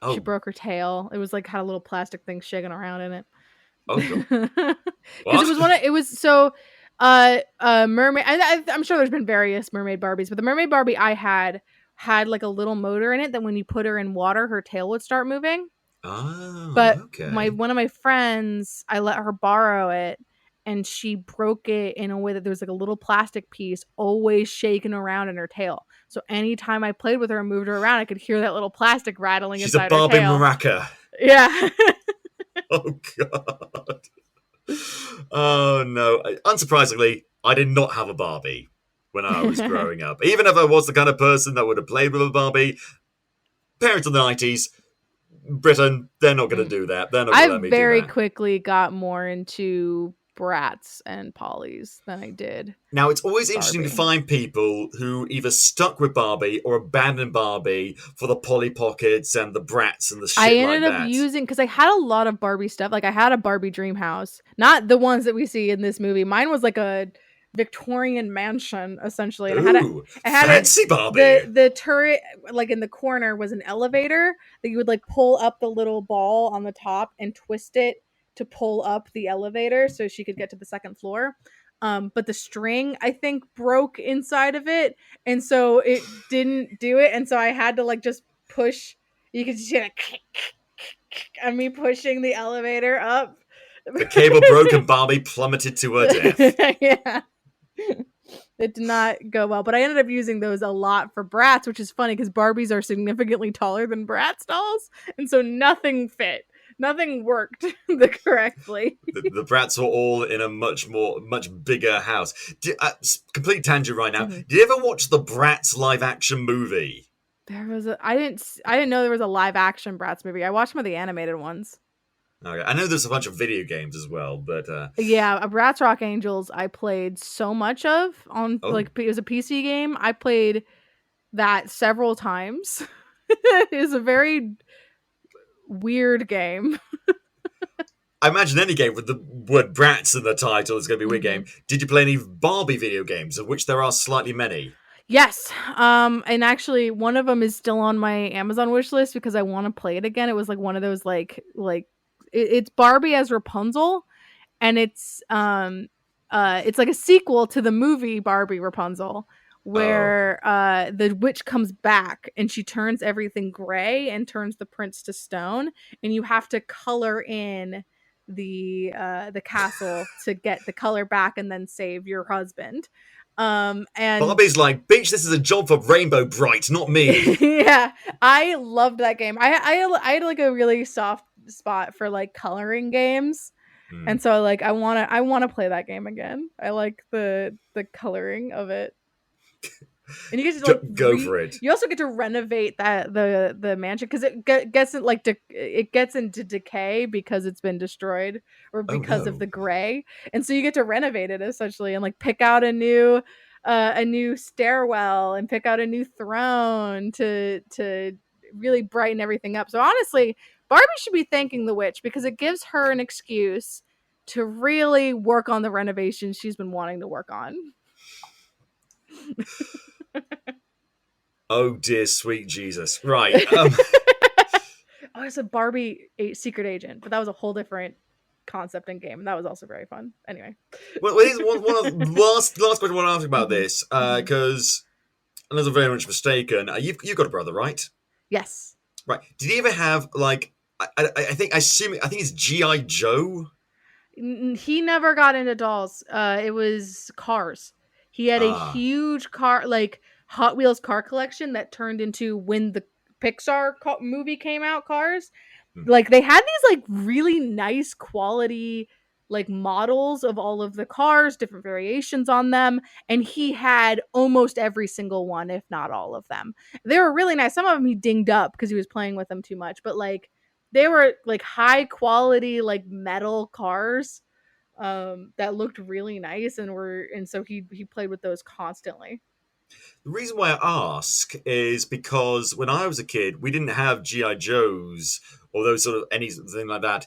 Oh. She broke her tail. It was like had a little plastic thing shaking around in it. Oh, God. Because mermaid. I'm sure there's been various mermaid Barbies, but the mermaid Barbie I had like a little motor in it that when you put her in water, her tail would start moving. Oh, but okay. one of my friends, I let her borrow it, and she broke it in a way that there was like a little plastic piece always shaking around in her tail. So anytime I played with her and moved her around, I could hear that little plastic rattling inside her tail. She's a Barbie maraca. Yeah. Oh, God. Oh, no. Unsurprisingly, I did not have a Barbie when I was growing up. Even if I was the kind of person that would have played with a Barbie, parents in the 90s, Britain, they're not going to do that. They're not going to let me do that. I very quickly got more into Bratz and Polly's than I did. Now, it's always interesting Barbie. to find people who either stuck with Barbie or abandoned Barbie for the Polly Pockets and the Bratz and the shit like that. I ended up using, because I had a lot of Barbie stuff. Like, I had a Barbie dream house. Not the ones that we see in this movie. Mine was like a Victorian mansion, essentially. And I had fancy Barbie. The turret, like in the corner, was an elevator that you would like pull up the little ball on the top and twist it to pull up the elevator so she could get to the second floor. But the string, I think, broke inside of it, and so it didn't do it. And so I had to like just push. You could just hear and me pushing the elevator up. The cable broke and Barbie plummeted to her death. Yeah. It did not go well, but I ended up using those a lot for Bratz, which is funny because Barbies are significantly taller than Bratz dolls, and so nothing fit. Nothing worked correctly. The Bratz were all in a much bigger house. Complete tangent right now. Mm-hmm. Did you ever watch the Bratz live action movie? I didn't know there was a live action Bratz movie. I watched some of the animated ones. Okay. I know there's a bunch of video games as well, but yeah, Bratz Rock Angels I played so much of on like it was a PC game. I played that several times. It is a very weird game. I imagine any game with the word Bratz in the title is going to be a weird game. Did you play any Barbie video games, of which there are slightly many? Yes. And actually one of them is still on my Amazon wish list because I want to play it again. It was like one of those like it's Barbie as Rapunzel, and it's like a sequel to the movie Barbie Rapunzel, where the witch comes back and she turns everything gray and turns the prince to stone, and you have to color in the castle to get the color back and then save your husband. And Barbie's like, bitch, this is a job for Rainbow Bright, not me. Yeah, I loved that game. I had like a really soft spot for like coloring games. And so like I want to play that game again. I like the coloring of it. And you get to like Go for it. You also get to renovate the mansion because it gets into decay because it's been destroyed or because of the gray, and so you get to renovate it essentially and like pick out a new stairwell and pick out a new throne to really brighten everything up. So honestly, Barbie should be thanking the witch because it gives her an excuse to really work on the renovations she's been wanting to work on. Oh dear sweet Jesus. Right. Oh, it's a Barbie secret agent, but that was a whole different concept and game, and that was also very fun. Anyway. Well, here's one of the last question I want to ask about this, because unless I'm very much mistaken, you've got a brother, right? Yes. Right. Did he ever have like I think it's G.I. Joe? He never got into dolls. It was cars. He had a huge car, like Hot Wheels car collection that turned into when the Pixar movie came out, Cars. Like they had these like really nice quality like models of all of the cars, different variations on them, and he had almost every single one, if not all of them. They were really nice. Some of them he dinged up because he was playing with them too much, but like they were like high quality like metal cars that looked really nice and so he played with those constantly. The reason why I ask is because when I was a kid, we didn't have G.I. Joes or those sort of anything like that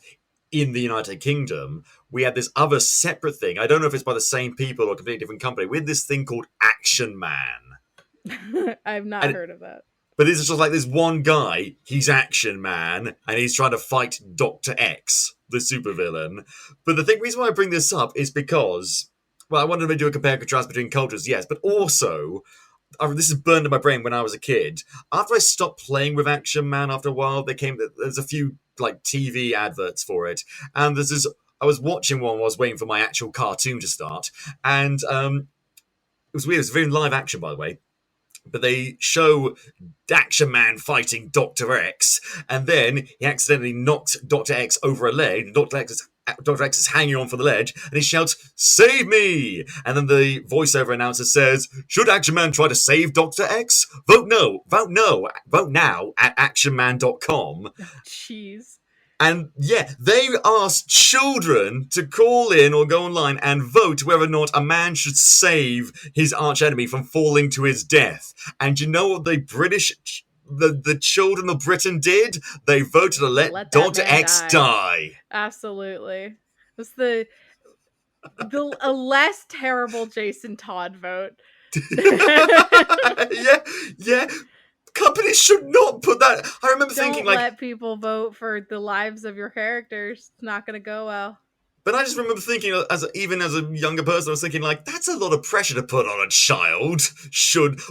in the United Kingdom. We had this other separate thing. I don't know if it's by the same people or a completely different company. We had this thing called Action Man. I've not heard of that. But it's just like this one guy, he's Action Man, and he's trying to fight Dr. X, the supervillain. But the reason why I bring this up is because, well, I wanted to do a compare and contrast between cultures, yes, but also, this is burned in my brain when I was a kid. After I stopped playing with Action Man after a while, there's a few like TV adverts for it, and I was watching one while I was waiting for my actual cartoon to start, and it was weird. It was very live action, by the way. But they show Action Man fighting Dr. X, and then he accidentally knocks Dr. X over a ledge. Dr. X is hanging on for the ledge, and he shouts, "Save me!" And then the voiceover announcer says, "Should Action Man try to save Dr. X? Vote now at actionman.com. Jeez. And yeah, they asked children to call in or go online and vote whether or not a man should save his archenemy from falling to his death. And you know what the children of Britain did? They voted to let Dr. X die. Absolutely. It's a less terrible Jason Todd vote. Yeah. Companies should not put that. I remember thinking, like, don't let people vote for the lives of your characters. It's not going to go well. But I just remember thinking, even as a younger person, I was thinking, like, that's a lot of pressure to put on a child.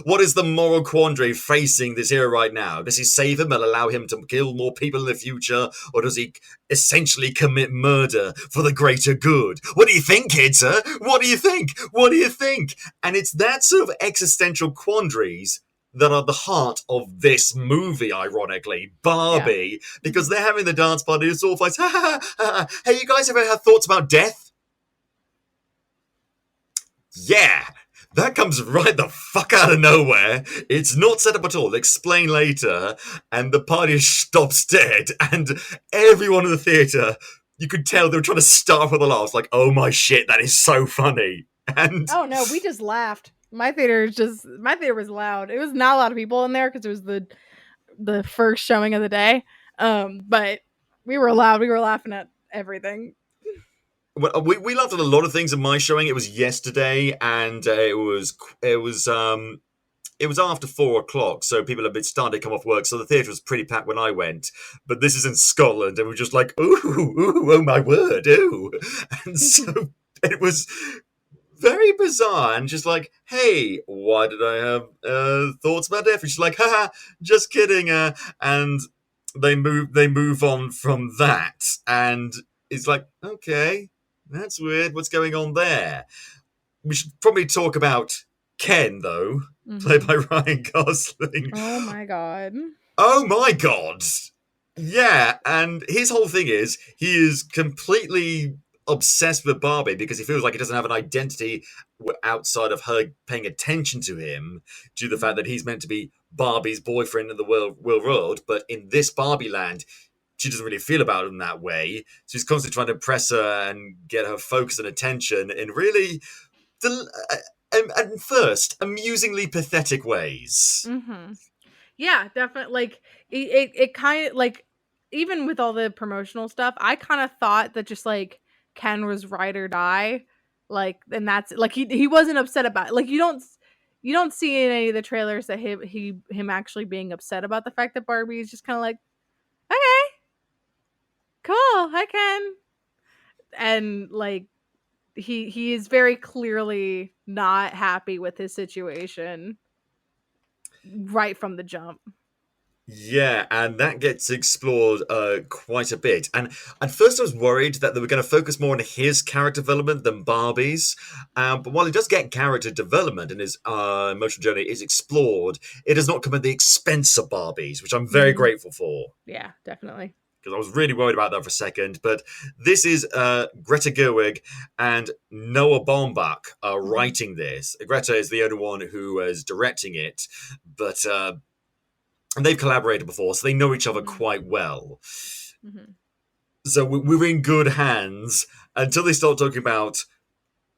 What is the moral quandary facing this era right now? Does he save him and allow him to kill more people in the future? Or does he essentially commit murder for the greater good? What do you think, kids, huh? What do you think? What do you think? And it's that sort of existential quandaries that are the heart of this movie, ironically, Barbie, because they're having the dance party, it's all fights. Hey, you guys ever had thoughts about death? Yeah, that comes right the fuck out of nowhere. It's not set up at all. Explain later, and the party stops dead, and everyone in the theatre, you could tell they were trying to start with a laugh, like, oh my shit, that is so funny. And oh no, we just laughed. My theater was loud. It was not a lot of people in there because it was the first showing of the day. But we were loud. We were laughing at everything. Well, we laughed at a lot of things in my showing. It was yesterday, and it was after 4:00, so people had been starting to come off work. So the theatre was pretty packed when I went. But this is in Scotland, and we're just like, ooh, oh my word, ooh, and so it was very bizarre, and just like, hey, why did I have thoughts about death? And she's like, haha, just kidding. And they move on from that, and it's like, okay, that's weird. What's going on there? We should probably talk about Ken, though, played by Ryan Gosling. Oh my god. Oh my god. Yeah, and his whole thing is he is completely obsessed with Barbie because he feels like he doesn't have an identity outside of her paying attention to him due to the fact that he's meant to be Barbie's boyfriend in the real world. But in this Barbieland, she doesn't really feel about him that way. So he's constantly trying to impress her and get her focus and attention in really, at first, amusingly pathetic ways. Mm-hmm. Yeah, definitely. Like it kind of like, even with all the promotional stuff, I kind of thought that just like Ken was ride or die, like, and that's like he wasn't upset about it. Like you don't see in any of the trailers that him actually being upset about the fact that Barbie is just kind of like, okay, cool, I can, and like he is very clearly not happy with his situation right from the jump. Yeah, and that gets explored quite a bit. And at first I was worried that they were going to focus more on his character development than Barbie's. But while he does get character development and his emotional journey is explored, it does not come at the expense of Barbie's, which I'm very grateful for. Yeah, definitely. Because I was really worried about that for a second. But this is Greta Gerwig and Noah Baumbach writing this. Greta is the only one who is directing it, but... and they've collaborated before, so they know each other quite well. Mm-hmm. So we're in good hands until they start talking about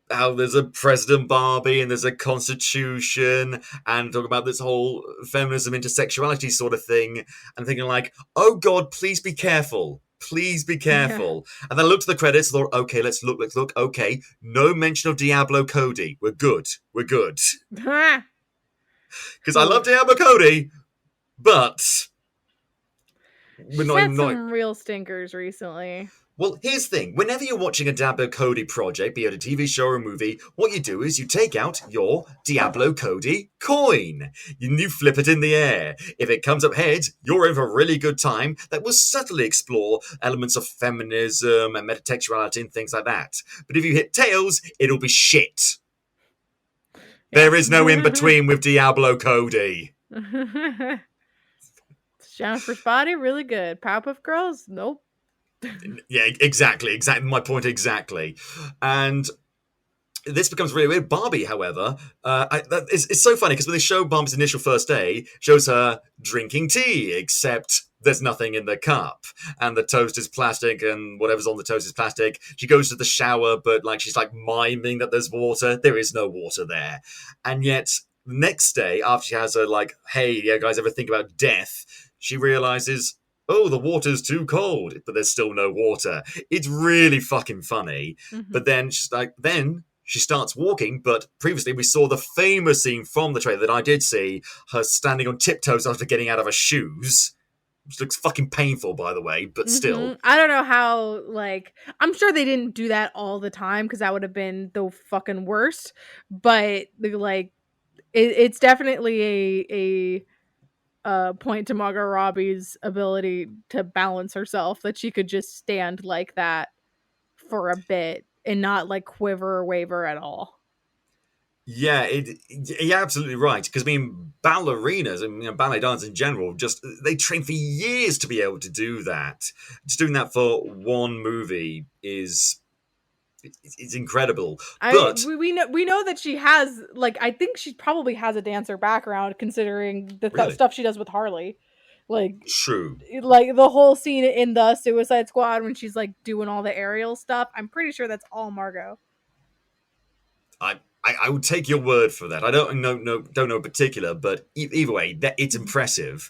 how there's a President Barbie and there's a constitution and talk about this whole feminism, intersectionality sort of thing, and thinking like, oh God, please be careful. Please be careful. Yeah. And then I looked at the credits and thought, okay, let's look. Okay, no mention of Diablo Cody. We're good. Because I love Diablo Cody, but we're not some real stinkers recently. Well, here's the thing. Whenever you're watching a Diablo Cody project, be it a TV show or a movie, what you do is you take out your Diablo Cody coin. You flip it in the air. If it comes up heads, you're in for a really good time that will subtly explore elements of feminism and metatextuality and things like that. But if you hit tails, it'll be shit. Yeah. There is no in-between with Diablo Cody. Jennifer's body, really good. Powerpuff Girls, nope. Yeah, exactly. My point exactly. And this becomes really weird. Barbie, however, it's so funny because when they show Barbie's initial first day, shows her drinking tea, except there's nothing in the cup, and the toast is plastic, and whatever's on the toast is plastic. She goes to the shower, but she's miming that there's water. There is no water there, and yet the next day, after she has her hey, yeah, guys, ever think about death? She realizes, oh, the water's too cold, but there's still no water. It's really fucking funny. Mm-hmm. But then she starts walking, but previously we saw the famous scene from the trailer that I did see, her standing on tiptoes after getting out of her shoes, which looks fucking painful, by the way, but still. I don't know how, I'm sure they didn't do that all the time, because that would have been the fucking worst, but, it's definitely a point to Margot Robbie's ability to balance herself, that she could just stand like that for a bit and not quiver or waver at all. Yeah, you're absolutely right. Because ballerinas and ballet dancers in general, they train for years to be able to do that. Just doing that for one movie is it's incredible. But we know that she has I think she probably has a dancer background, considering the stuff she does with Harley. True. The whole scene in the Suicide Squad when she's doing all the aerial stuff. I'm pretty sure that's all Margot. I would take your word for that. I don't know in particular, but either way, it's impressive.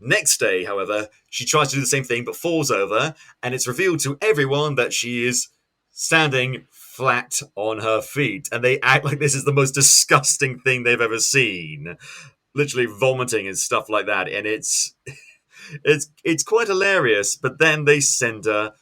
Next day, however, she tries to do the same thing but falls over, and it's revealed to everyone that she is standing flat on her feet, and they act like this is the most disgusting thing they've ever seen, literally vomiting and stuff like that, and it's quite hilarious. But then they send her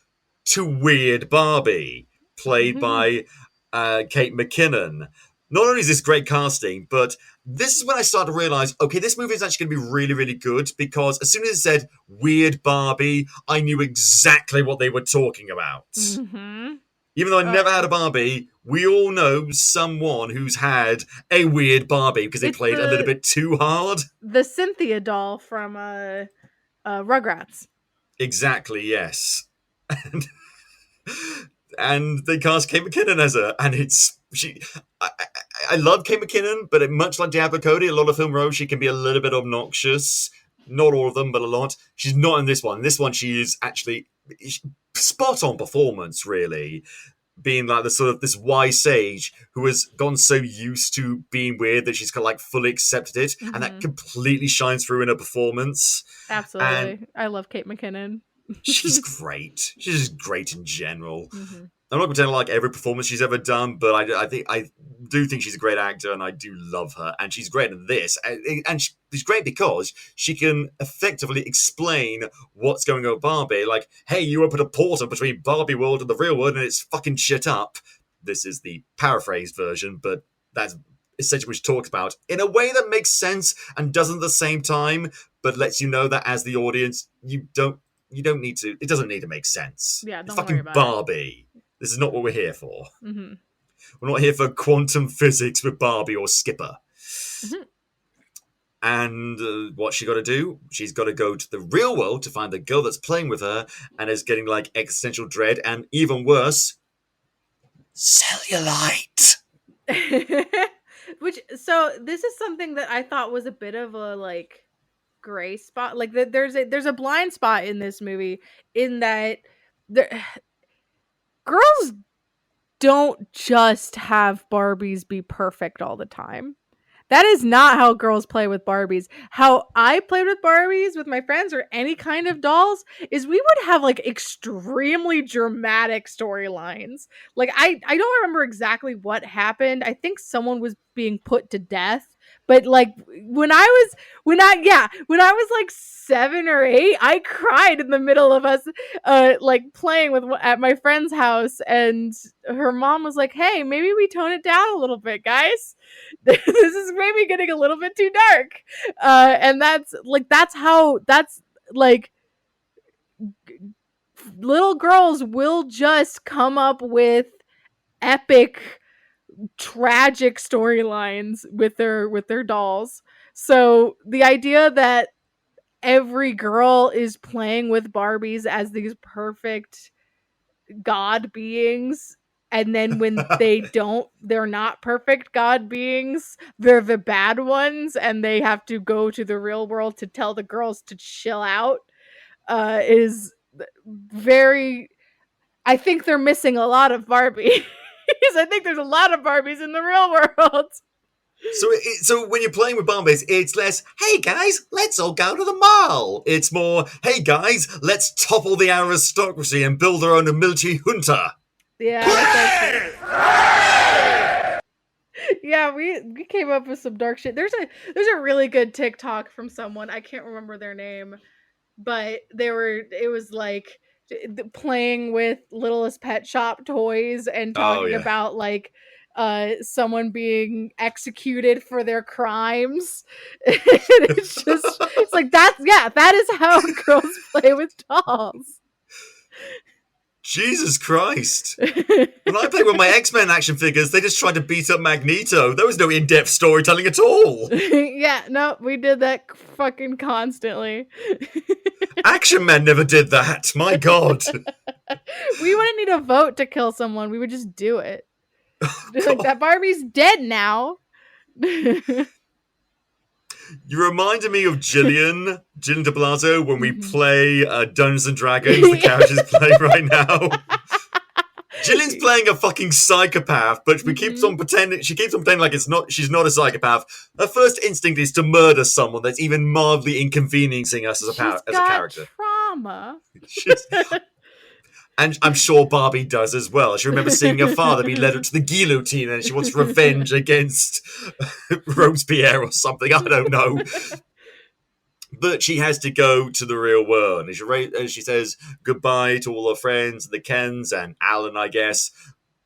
to Weird Barbie, played by Kate McKinnon. Not only is this great casting, but this is when I started to realize, okay, this movie is actually going to be really, really good, because as soon as it said Weird Barbie, I knew exactly what they were talking about. Mm-hmm. Even though I never had a Barbie, we all know someone who's had a weird Barbie because they played a little bit too hard. The Cynthia doll from Rugrats. Exactly, yes. and they cast Kate McKinnon as her, and I love Kate McKinnon, but much like Diablo Cody, a lot of film roles, she can be a little bit obnoxious. Not all of them, but a lot. She's not in this one. In this one, she is actually spot on performance, really. Being like the sort of this wise sage who has gone so used to being weird that she's kind of like fully accepted it, and that completely shines through in her performance. Absolutely. And I love Kate McKinnon. she's great. She's just great in general. I'm not going to tell like every performance she's ever done, but I do think she's a great actor, and I do love her, and she's great in this, and she's great because she can effectively explain what's going on with Barbie. Like, hey, you opened a portal between Barbie world and the real world, and it's fucking shit up. This is the paraphrased version, but that's essentially what she talks about in a way that makes sense and doesn't at the same time, but lets you know that as the audience, you don't need to. It doesn't need to make sense. Yeah, it's don't fucking worry about Barbie. This is not what we're here for. Mm-hmm. We're not here for quantum physics with Barbie or Skipper. Mm-hmm. And what's she got to do? She's got to go to the real world to find the girl that's playing with her and is getting like existential dread and even worse, cellulite. So this is something that I thought was a bit of a like gray spot. Like there's a blind spot in this movie in that girls don't just have Barbies be perfect all the time. That is not how girls play with Barbies. How I played with Barbies with my friends or any kind of dolls is we would have like extremely dramatic storylines. Like I don't remember exactly what happened. I think someone was being put to death. But like when I was like 7 or 8, I cried in the middle of us like playing with at my friend's house, and her mom was like, "Hey, maybe we tone it down a little bit, guys. This is maybe getting a little bit too dark." And that's little girls will just come up with epic tragic storylines with their dolls. So the idea that every girl is playing with Barbies as these perfect god beings, and then when they're not perfect god beings, they're the bad ones, and they have to go to the real world to tell the girls to chill out, is very... I think they're missing a lot of Barbie. I think there's a lot of Barbies in the real world. So when you're playing with Barbies, it's less, hey guys, let's all go to the mall. It's more, hey guys, let's topple the aristocracy and build our own military junta. Yeah. Yeah, we came up with some dark shit. There's a really good TikTok from someone, I can't remember their name, but it was like playing with Littlest Pet Shop toys and talking about like someone being executed for their crimes. It's like that is how girls play with dolls. Jesus Christ. When I played with my X-Men action figures, they just tried to beat up Magneto. There was no in-depth storytelling at all. Yeah, no, we did that fucking constantly. Action Men never did that. My God. We wouldn't need a vote to kill someone. We would just do it. Like, that Barbie's dead now. You reminded me of Jillian de Blasio when we play Dungeons and Dragons, the characters play right now. Jillian's playing a fucking psychopath, but she keeps on pretending like she's not a psychopath. Her first instinct is to murder someone that's even mildly inconveniencing us as a character. Trauma. And I'm sure Barbie does as well. She remembers seeing her father be led up to the guillotine and she wants revenge against Robespierre or something. I don't know. But she has to go to the real world. And she says goodbye to all her friends, the Kens and Alan, I guess.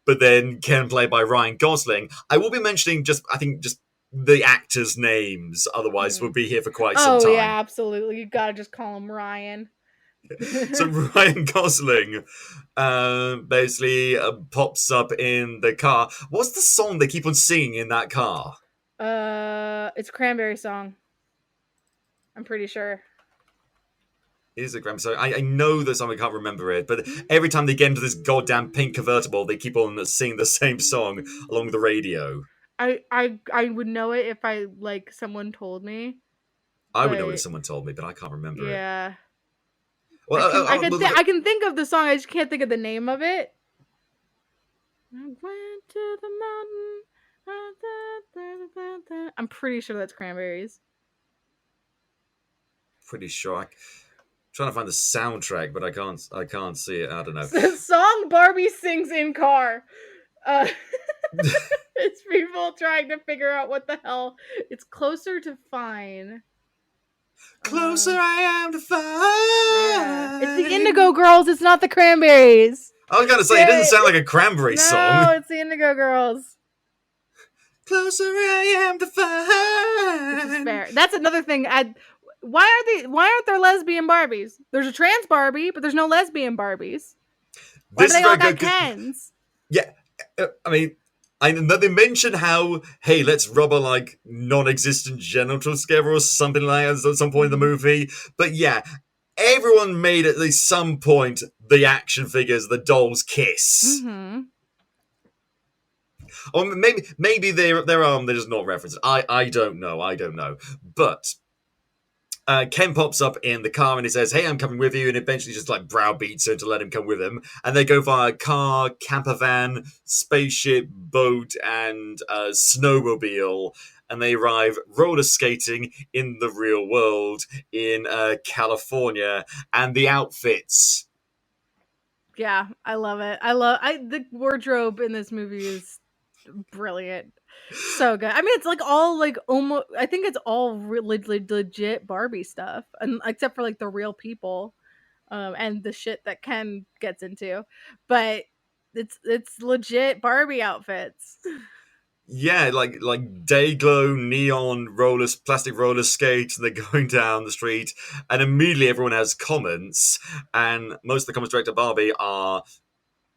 But then Ken, played by Ryan Gosling. I will be mentioning just the actors' names. Otherwise, we'll be here for quite some time. Oh, yeah, absolutely. You gotta just call him Ryan. So Ryan Gosling basically pops up in the car. What's the song they keep on singing in that car? It's a Cranberry song. I'm pretty sure. It is a Grammy song. I know the song, I can't remember it, but every time they get into this goddamn pink convertible, they keep on singing the same song along the radio. I would know it if someone told me. I would know it if But someone told me, but I can't remember it. yeah, Well, I can think of the song. I just can't think of the name of it. I went to the mountain. I'm pretty sure that's Cranberries. pretty sure. I'm trying to find the soundtrack, but I can't see it. I don't know. The song Barbie sings in car. It's people trying to figure out what the hell. It's Closer to Fine. Closer I am to find. Yeah. It's the Indigo Girls. It's not the Cranberries. I was gonna say, it doesn't sound like a Cranberry No, song. it's the Indigo Girls. Closer I am to find. Which is fair. That's another thing. Why aren't there lesbian Barbies? There's a trans Barbie, but there's no lesbian Barbies. Why do they all got Kens? Yeah, I mean, they mention how, hey, let's rub a like non-existent genitals together or something like that at some point in the movie. But yeah, everyone made at least some point the action figures, the dolls kiss. Mm-hmm. Or maybe they're just not referenced. I don't know. But Ken pops up in the car and he says, hey, I'm coming with you, and eventually just like browbeats her to let him come with him. And they go via car, camper van, spaceship, boat, and snowmobile. And they arrive roller skating in the real world in California. And the outfits. Yeah, I love it. The wardrobe in this movie is brilliant. So good. I mean, it's like all like almost. I think it's all legit Barbie stuff, and except for like the real people, and the shit that Ken gets into, but it's legit Barbie outfits. Yeah, like day glow neon plastic roller skates, and they're going down the street, and immediately everyone has comments, and most of the comments directed at Barbie are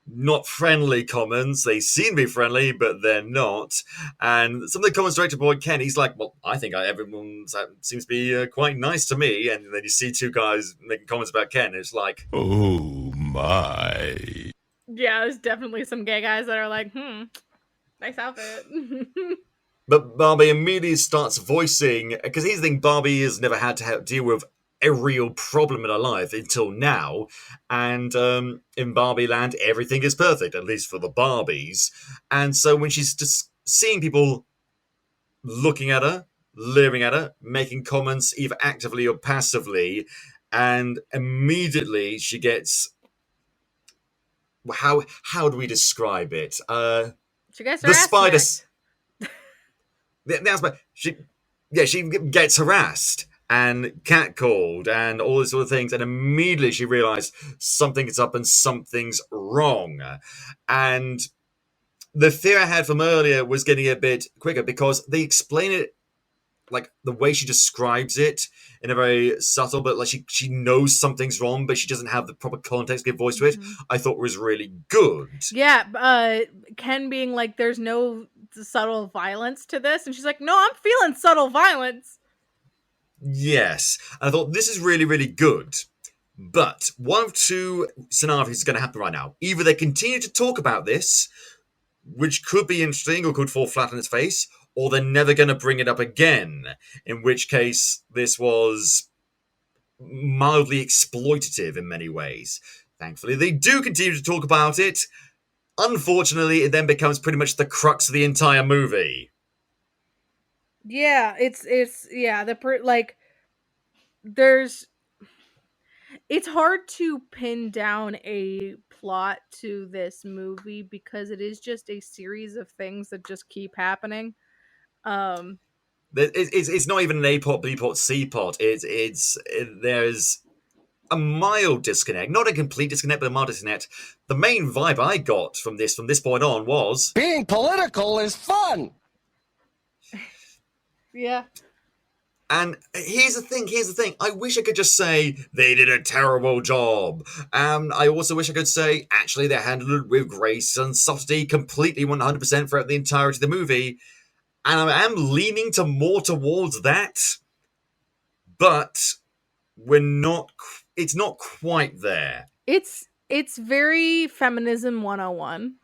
not friendly comments. They seem to be friendly, but they're not. And some of the comments directed by Ken, he's like, well, I think everyone seems to be quite nice to me. And then you see two guys making comments about Ken, and it's like, Oh my. Yeah, there's definitely some gay guys that are like, nice outfit. But Barbie immediately starts voicing, because here's the thing, Barbie has never had to deal with a real problem in her life until now. And in Barbieland, everything is perfect, at least for the Barbies. And so when she's just seeing people looking at her, leering at her, making comments either actively or passively, and immediately she gets... How do we describe it? She gets her the ass spider... smacked. She gets harassed and catcalled and all these sort of things, and immediately she realized something is up and something's wrong. And the fear I had from earlier was getting a bit quicker, because they explain it like the way she describes it in a very subtle, but like she knows something's wrong, but she doesn't have the proper context to give voice to it. I thought was really good. Yeah, Ken being like, there's no subtle violence to this, and she's like, no, I'm feeling subtle violence. Yes, and I thought this is really, really good. But one of two scenarios is going to happen right now. Either they continue to talk about this, which could be interesting or could fall flat on its face, or they're never going to bring it up again, in which case this was mildly exploitative in many ways. Thankfully, they do continue to talk about it. Unfortunately, it then becomes pretty much the crux of the entire movie. Yeah, it's hard to pin down a plot to this movie because it is just a series of things that just keep happening. It's not even an A plot, B plot, C plot. There's a mild disconnect, not a complete disconnect, but a mild disconnect. The main vibe I got from this point on was being political is fun. Yeah. And here's the thing. I wish I could just say they did a terrible job. I also wish I could say, actually, they handled it with grace and subtlety completely 100% throughout the entirety of the movie. And I am leaning more towards that. But we're not it's not quite there. It's very feminism 101.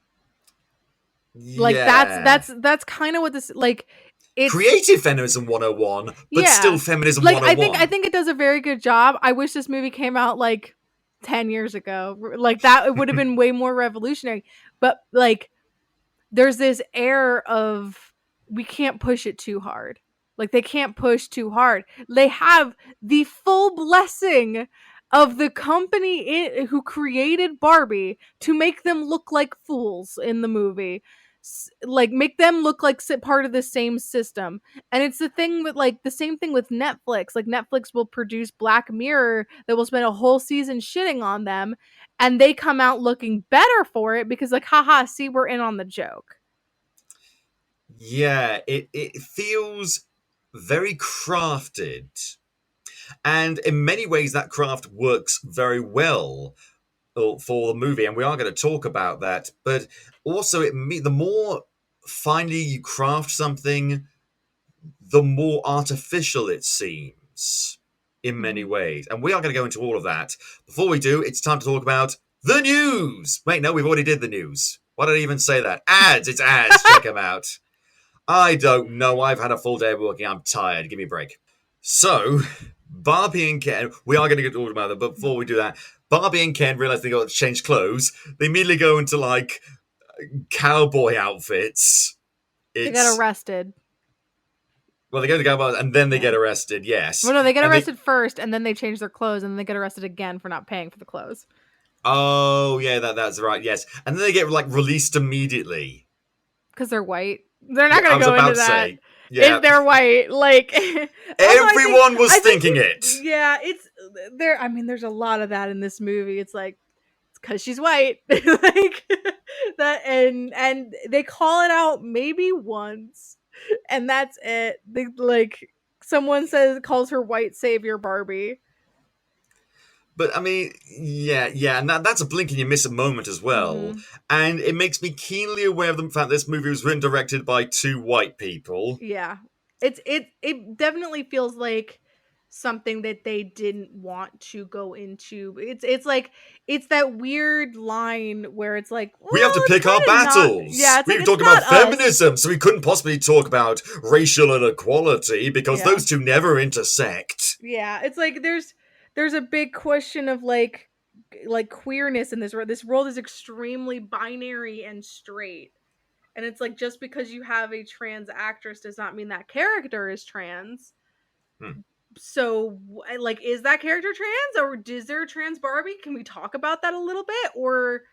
Yeah. Like that's kind of what this like. It's creative feminism 101, but Yeah. still feminism like 101. I think it does a very good job. I wish this movie came out like 10 years ago. Like that it would have been way more revolutionary. But like there's this air of we can't push it too hard. Like they can't push too hard. They have the full blessing of the company who created Barbie to make them look like fools in the movie. Like make them look like part of the same system. And it's the thing with like the same thing with Netflix. Like Netflix will produce Black Mirror that will spend a whole season shitting on them, and they come out looking better for it because like haha, see, we're in on the joke. Yeah, it feels very crafted. And in many ways, that craft works very well for the movie. And we are going to talk about that. But also, the more finely you craft something, the more artificial it seems in many ways. And we are going to go into all of that. Before we do, it's time to talk about the news. Wait, no, we've already did the news. Why did I even say that? Ads, it's ads. Check them out. I don't know. I've had a full day of working. I'm tired. Give me a break. So, Barbie and Ken, we are going to get talking about them, but before we do that, Barbie and Ken realize they got to change clothes. They immediately go into like cowboy outfits. They got arrested. Well, they go to cowboy and then they get arrested, yes. Well, no, they get arrested first and then they change their clothes and then they get arrested again for not paying for the clothes. Oh, yeah, that's right, yes. And then they get like released immediately. Because they're white. They're not going to go into that. Say, yeah. If they're white, like everyone was thinking it. Yeah, it's there. I mean, there's a lot of that in this movie. It's like it's because she's white, like that, and they call it out maybe once, and that's it. They like someone calls her white savior Barbie. But I mean, yeah, and that's a blink and you miss a moment as well. Mm-hmm. And it makes me keenly aware of the fact this movie was written and directed by two white people. Yeah, it definitely feels like something that they didn't want to go into. It's like it's that weird line where it's like we have to pick our battles. We were talking about feminism, so we couldn't possibly talk about racial inequality because those two never intersect. Yeah, it's like there's a big question of like queerness in this world. This world is extremely binary and straight. And it's like just because you have a trans actress does not mean that character is trans. So like is that character trans or is there a trans Barbie? Can we talk about that a little bit? Or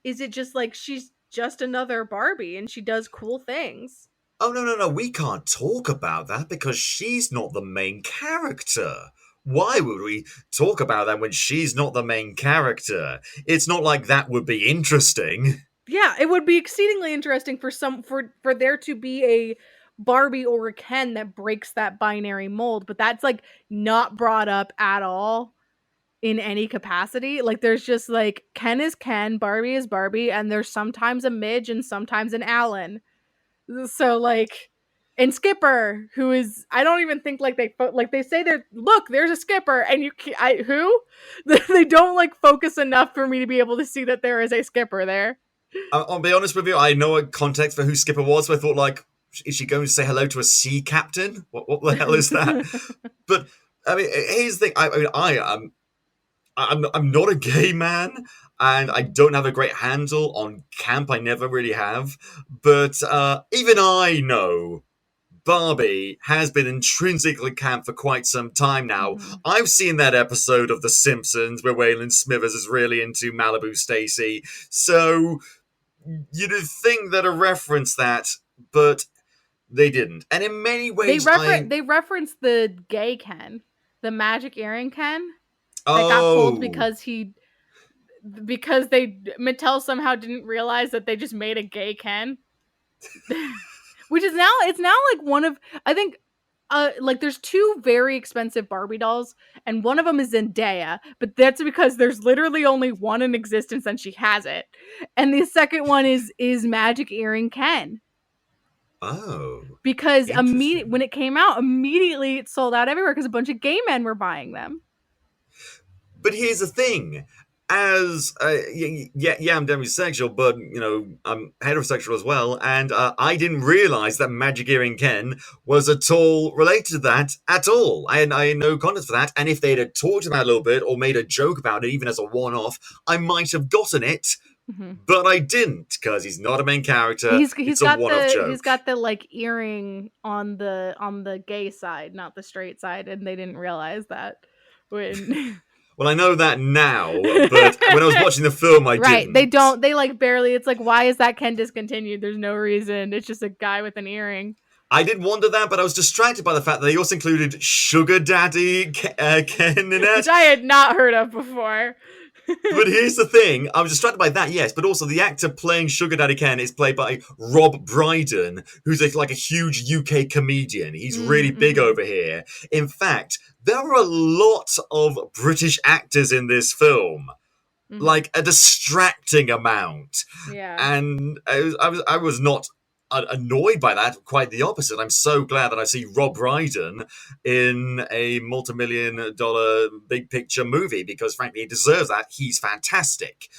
is it just like she's just another Barbie and she does cool things? Oh no, we can't talk about that because she's not the main character. Why would we talk about that when she's not the main character? It's not like that would be interesting. Yeah, it would be exceedingly interesting for there to be a Barbie or a Ken that breaks that binary mold, but that's like not brought up at all in any capacity. Like there's just like Ken is Ken, Barbie is Barbie, and there's sometimes a Midge and sometimes an Alan. So like and Skipper, who is, I don't even think like they say there's a Skipper and who? They don't like focus enough for me to be able to see that there is a Skipper there. I'll be honest with you, I know a context for who Skipper was, so I thought like, is she going to say hello to a sea captain? What the hell is that? But I mean, here's the thing, I'm not a gay man, and I don't have a great handle on camp, I never really have, but even I know Barbie has been intrinsically camp for quite some time now. Mm-hmm. I've seen that episode of The Simpsons where Waylon Smithers is really into Malibu Stacy. So you'd think that a reference that, but they didn't. And in many ways, they reference the gay Ken, the magic earring Ken that got pulled because Mattel somehow didn't realize that they just made a gay Ken. Which is now, it's now like one of, I think, like there's two very expensive Barbie dolls, and one of them is Zendaya, but that's because there's literally only one in existence and she has it. And the second one is Magic Earring Ken. Oh. Because when it came out, immediately it sold out everywhere because a bunch of gay men were buying them. But here's the thing. As yeah, I'm demisexual, but I'm heterosexual as well, and I didn't realize that Magic Earring Ken was at all related to that at all. I had no context for that, and if they'd have talked about it a little bit or made a joke about it, even as a one-off, I might have gotten it, but I didn't because he's not a main character. It's a one-off joke. He's got the like earring on the gay side, not the straight side, and they didn't realize that when. Well, I know that now, but when I was watching the film, I didn't. They don't. They like barely. It's like, why is that Ken discontinued? There's no reason. It's just a guy with an earing. I did wonder that, but I was distracted by the fact that they also included Sugar Daddy Ken in it. Which I had not heard of before. But here's the thing. I was distracted by that, yes, but also the actor playing Sugar Daddy Ken is played by Rob Brydon, who's like a huge UK comedian. He's really big over here. In fact, there are a lot of British actors in this film. Like a distracting amount. Yeah. And I was not annoyed by that, quite the opposite. I'm so glad that I see Rob Brydon in a multi-million-dollar big picture movie because frankly he deserves that. He's fantastic.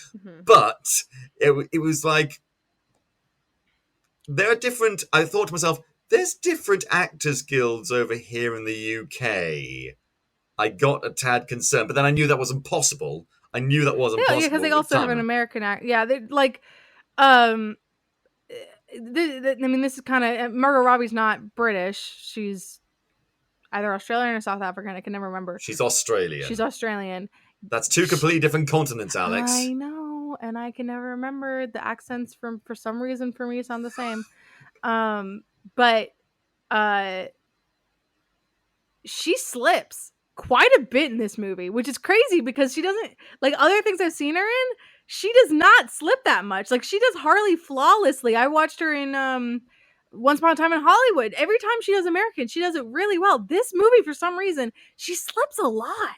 But it was like there are different. I thought to myself, there's different actors guilds over here in the UK. I got a tad concerned, but then I knew that wasn't possible. I knew that wasn't possible. Yeah, because they also have an American act. Yeah, they like I mean, this is kind of Margot Robbie's not British. She's either Australian or South African. I can never remember. She's Australian. She's Australian. That's two completely different continents, Alex. I know, and I can never remember the accents for some reason for me sound the same. But she slips quite a bit in this movie, which is crazy because she doesn't like other things I've seen her in. She does not slip that much. Like she does Harley flawlessly. I watched her in Once Upon a Time in Hollywood. Every time she does American, she does it really well. This movie, for some reason, she slips a lot.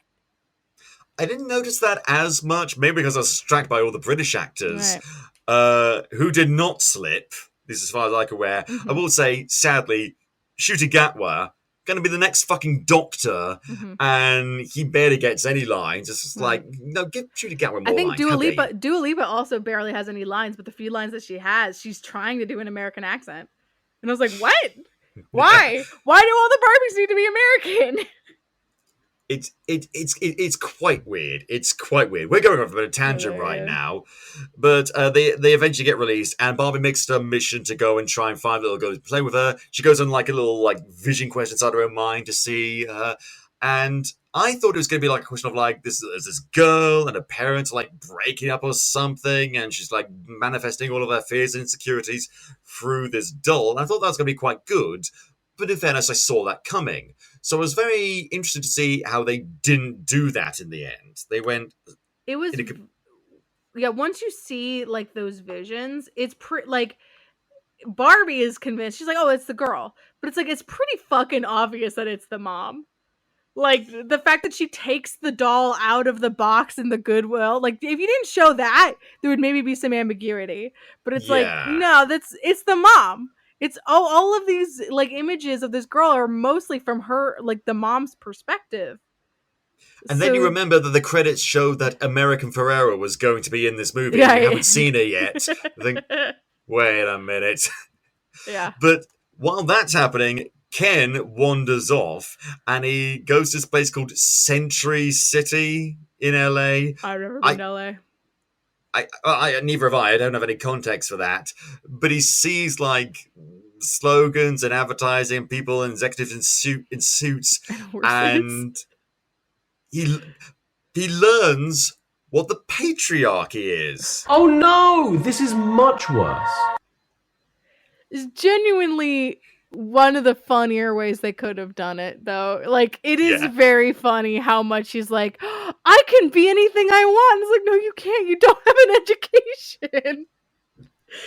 I didn't notice that as much, maybe because I was distracted by all the British actors who did not slip. This is as far as I can aware. I will say, sadly, Ncuti Gatwa going to be the next fucking Doctor, and he barely gets any lines. It's just like, no, give Ncuti Gatwa more I think lines. Dua Lipa also barely has any lines, but the few lines that she has, she's trying to do an American accent. And I was like, what? Why? Why do all the Barbies need to be American? It's quite weird. It's quite weird. We're going off a bit of tangent right now, but they eventually get released, and Barbie makes it a mission to go and try and find little girl to play with her. She goes on like a little vision quest inside her own mind to see her, and I thought it was going to be like a question of like this girl and her parents are like breaking up or something, and she's like manifesting all of her fears and insecurities through this doll. And I thought that was going to be quite good, but in fairness, I saw that coming. So I was very interested to see how they didn't do that in the end. They went. It was. Yeah, once you see like those visions, it's like Barbie is convinced. She's like, "Oh, it's the girl," but it's like it's pretty fucking obvious that it's the mom. Like the fact that she takes the doll out of the box in the Goodwill. Like if you didn't show that, there would maybe be some ambiguity. But it's like, no, it's the mom. It's all of these like images of this girl are mostly from her, like the mom's perspective. And then you remember that the credits showed that American Ferrera was going to be in this movie. Yeah, we haven't seen her yet. I think, wait a minute. Yeah. But while that's happening, Ken wanders off and he goes to this place called Century City in LA. I've never been to LA. I neither have I don't have any context for that. But he sees like slogans and advertising, people and executives in suits, and he learns what the patriarchy is. Oh no, this is much worse. It's genuinely one of the funnier ways they could have done it, though. Like, it is very funny how much he's like, I can be anything I want. It's like, no, you can't. You don't have an education.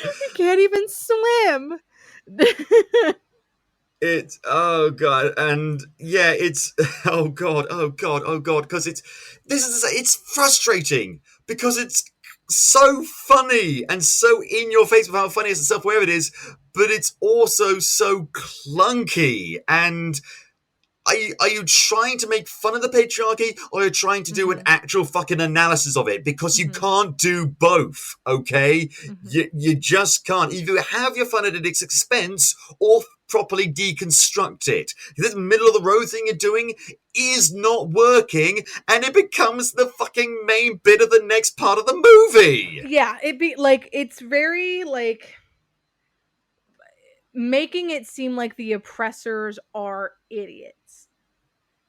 You can't even swim. It's, oh God. And yeah, it's, oh God, because it's frustrating because it's so funny and so in your face with how funny and self-aware it is, but it's also so clunky. And Are you trying to make fun of the patriarchy, or are you trying to do an actual fucking analysis of it? Because you can't do both, okay? You just can't. Either have your fun at its expense, or properly deconstruct it. This middle of the road thing you're doing is not working, and it becomes the fucking main bit of the next part of the movie. Yeah, it's very making it seem like the oppressors are idiots.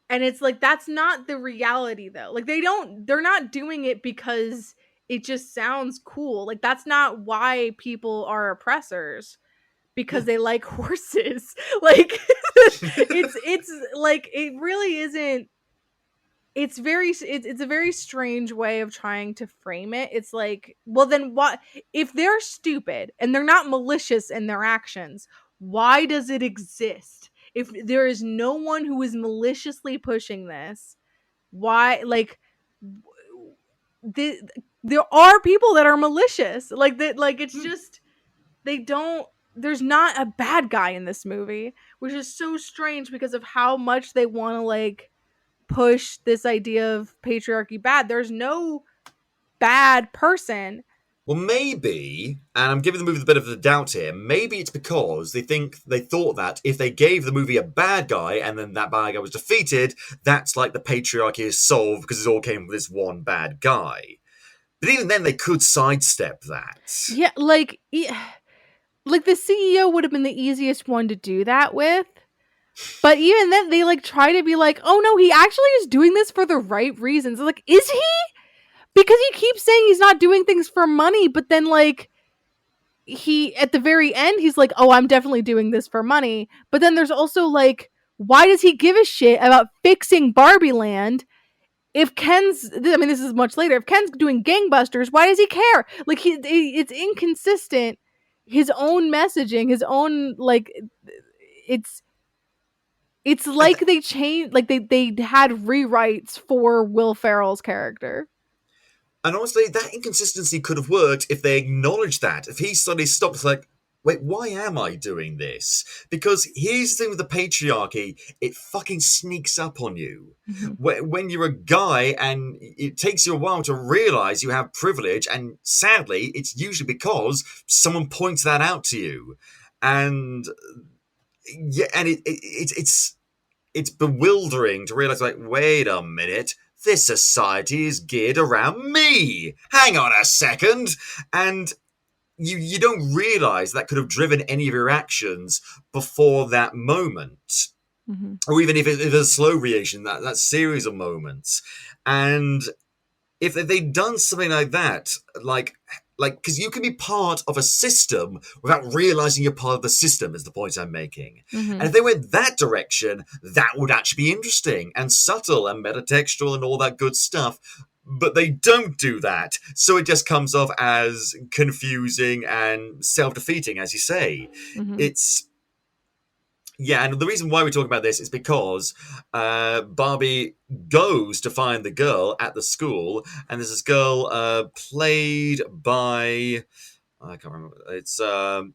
And it's like, that's not the reality though. Like they're not doing it because it just sounds cool. Like that's not why people are oppressors, because they like horses. Like it's like, it really isn't. It's a very strange way of trying to frame it. It's like, well then what if they're stupid and they're not malicious in their actions, why does it exist? If there is no one who is maliciously pushing this, why, like, there are people that are malicious, like that, like it's just, they don't, there's not a bad guy in this movie, which is so strange because of how much they want to like push this idea of patriarchy bad. There's no bad person. Well, maybe, and I'm giving the movie the bit of the doubt here, maybe it's because they thought that if they gave the movie a bad guy and then that bad guy was defeated, that's like the patriarchy is solved because it all came with this one bad guy. But even then, they could sidestep that. Yeah, like the CEO would have been the easiest one to do that with. But even then, they like try to be like, oh no, he actually is doing this for the right reasons. Like, is he? Because he keeps saying he's not doing things for money, but then like he, at the very end, he's like, oh, I'm definitely doing this for money. But then there's also like, why does he give a shit about fixing Barbieland? If Ken's, I mean, this is much later. If Ken's doing gangbusters, why does he care? Like it's inconsistent. His own messaging, his own like, it's like they changed, like they had rewrites for Will Ferrell's character. And honestly, that inconsistency could have worked if they acknowledged that. If he suddenly stopped, like, wait, why am I doing this? Because here's the thing with the patriarchy, it fucking sneaks up on you. When you're a guy and it takes you a while to realize you have privilege, and sadly, it's usually because someone points that out to you. And yeah, and it's bewildering to realize, like, wait a minute, this society is geared around me. Hang on a second. And you don't realize that could have driven any of your actions before that moment. Or even if it's a slow reaction, that series of moments. And if they'd done something like that, like, because you can be part of a system without realizing you're part of the system, is the point I'm making. And if they went that direction, that would actually be interesting and subtle and metatextual and all that good stuff. But they don't do that. So it just comes off as confusing and self-defeating, as you say. Yeah, and the reason why we're talking about this is because Barbie goes to find the girl at the school, and there's this girl played by, I can't remember, it's Ariana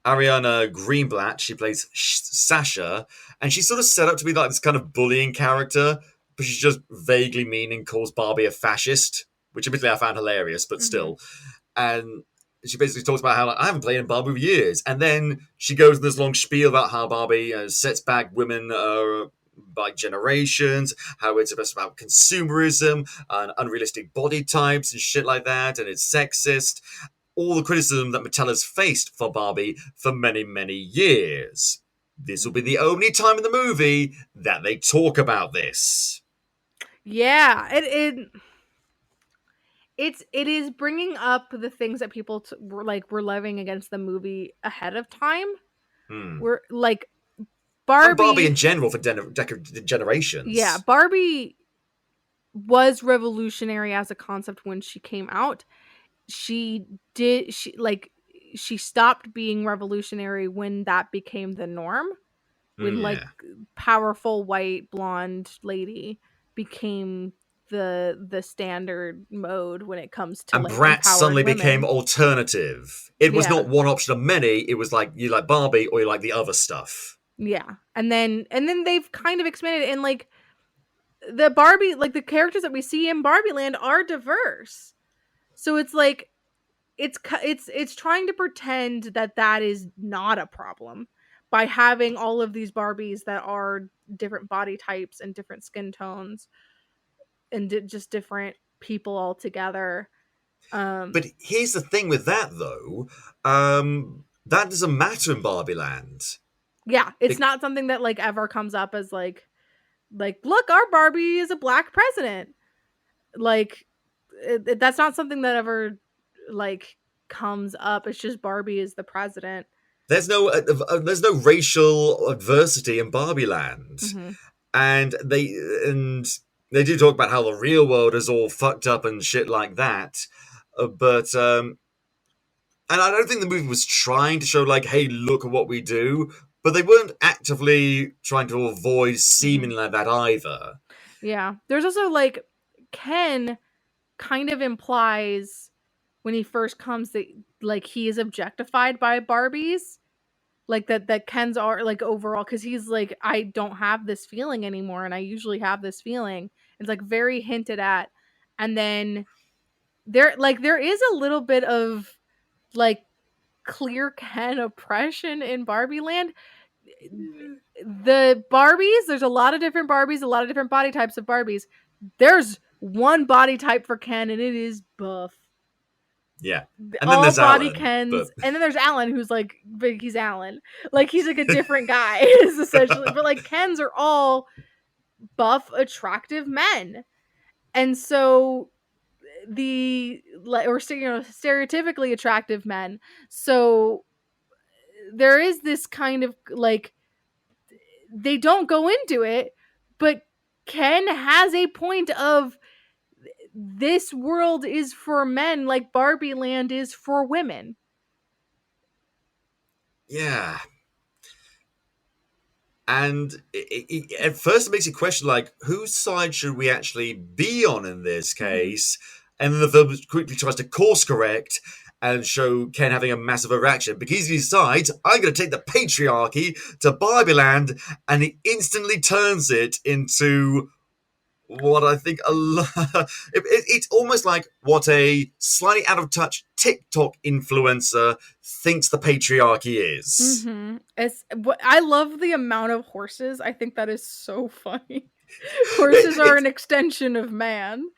Greenblatt. She plays Sasha, and she's sort of set up to be like this kind of bullying character, but she's just vaguely mean and calls Barbie a fascist, which admittedly I found hilarious, but still. And she basically talks about how, like, I haven't played in Barbie for years. And then she goes in this long spiel about how Barbie sets back women by generations, how it's about consumerism and unrealistic body types and shit like that, and it's sexist. All the criticism that Mattel has faced for Barbie for many, many years. This will be the only time in the movie that they talk about this. Yeah, it is bringing up the things that people were levying against the movie ahead of time. We're like Barbie in general for generations. Yeah, Barbie was revolutionary as a concept when she came out. She stopped being revolutionary when that became the norm. When like powerful white blonde lady became the standard mode when it comes to, and like, Bratz suddenly women. became alternative. It was not one option of many. It was like, you like Barbie or you like the other stuff. Yeah. And then they've kind of expanded it, and like the Barbie, like the characters that we see in Barbieland are diverse. So it's like it's trying to pretend that that is not a problem by having all of these Barbies that are different body types and different skin tones and just different people all together. But here's the thing with that, though. That doesn't matter in Barbieland. Yeah, it's not something that like ever comes up as like look, our Barbie is a black president. Like that's not something that ever like comes up. It's just Barbie is the president. There's no racial adversity in Barbieland, Mm-hmm. and they do talk about how the real world is all fucked up and shit like that. But and I don't think the movie was trying to show like, hey, look at what we do. But they weren't actively trying to avoid seeming like that either. Yeah. There's also like Ken kind of implies when he first comes that like he is objectified by Barbies. Like that Ken's are like overall, because he's like, I don't have this feeling anymore, and I usually have this feeling. It's like very hinted at. And then there is a little bit of like clear Ken oppression in Barbie Land. The Barbies, there's a lot of different Barbies, a lot of different body types of Barbies. There's one body type for Ken, and it is buff. Yeah. And All then there's body Alan, Kens, but... and then there's Alan, who's like, but he's Alan. Like he's like a different guy, is essentially. But like Kens are all buff, attractive men, and so stereotypically attractive men. So there is this kind of like they don't go into it, but Ken has a point of this world is for men like Barbie Land is for women. Yeah. And at first it makes you question, like, whose side should we actually be on in this case? And then the film quickly tries to course correct and show Ken having a massive erection because he decides, I'm going to take the patriarchy to Barbieland, and he instantly turns it into what I think it's almost like what a slightly out of touch TikTok influencer thinks the patriarchy is. I love the amount of horses. I think that is so funny. Horses are an extension of man.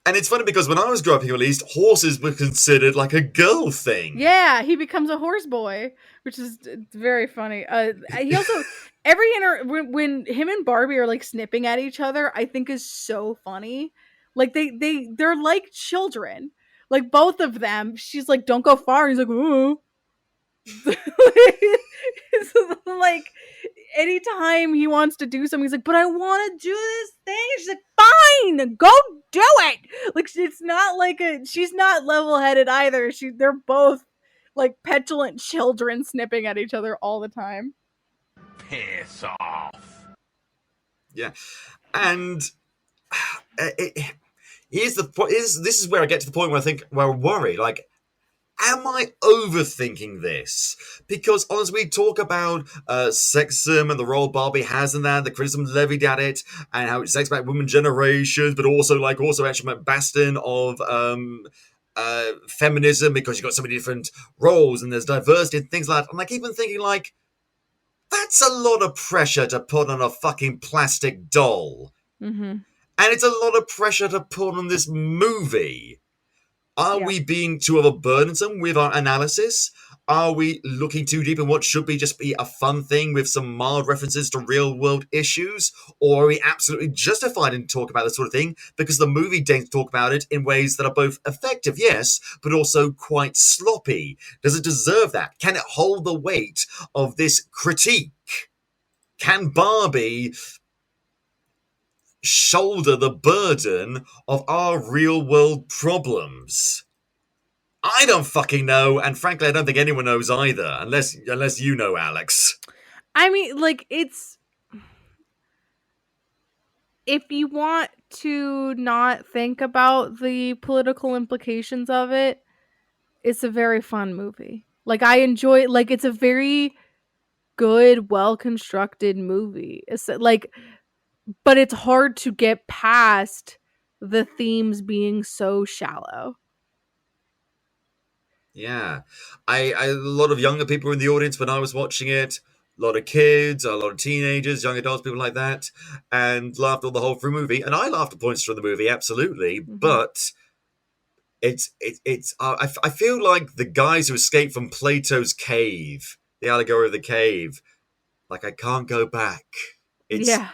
And it's funny because when I was growing up, at least, horses were considered like a girl thing. Yeah, he becomes a horse boy, which is very funny. He also when him and Barbie are like snipping at each other, I think is so funny. Like they're like children. Like both of them. She's like, "Don't go far." He's like, "Ooh." Like anytime he wants to do something, he's like, but I want to do this thing. And she's like, fine, go do it. Like it's not like she's not level-headed either. They're both like petulant children snipping at each other all the time. Piss off. Yeah. And this is where I get to the point where I worry, like, am I overthinking this? Because as we talk about sexism and the role Barbie has in that, the criticism levied at it, and how it takes back women generations, but also actually a bastion of feminism because you've got so many different roles and there's diversity and things like that. And I keep on thinking, like, that's a lot of pressure to put on a fucking plastic doll. Mm-hmm. And it's a lot of pressure to put on this movie. Are we being too overburdensome with our analysis? Are we looking too deep in what should just be a fun thing with some mild references to real-world issues? Or are we absolutely justified in talking about this sort of thing because the movie dares talk about it in ways that are both effective, yes, but also quite sloppy? Does it deserve that? Can it hold the weight of this critique? Can Barbie shoulder the burden of our real world problems? I don't fucking know, and frankly I don't think anyone knows either, unless you know, Alex. I mean, like, it's, if you want to not think about the political implications of it, it's a very fun movie. Like, I enjoy, like, it's a very good, well-constructed movie. It's like, but it's hard to get past the themes being so shallow. Yeah. A lot of younger people were in the audience when I was watching it. A lot of kids, a lot of teenagers, young adults, people like that, and laughed all the whole through movie. And I laughed at points through the movie, absolutely. Mhm. But I feel like the guys who escaped from Plato's cave, the allegory of the cave, like I can't go back. Yeah.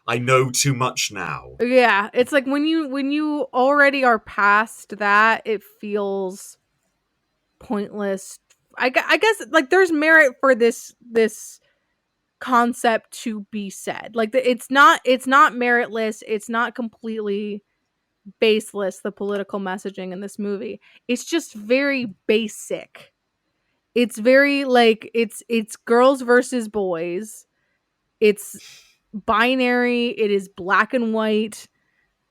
I know too much now. Yeah, it's like when you already are past that, it feels pointless. I guess like there's merit for this concept to be said. Like it's not meritless. It's not completely baseless, the political messaging in this movie. It's just very basic. It's very like it's girls versus boys. It's binary, it is black and white,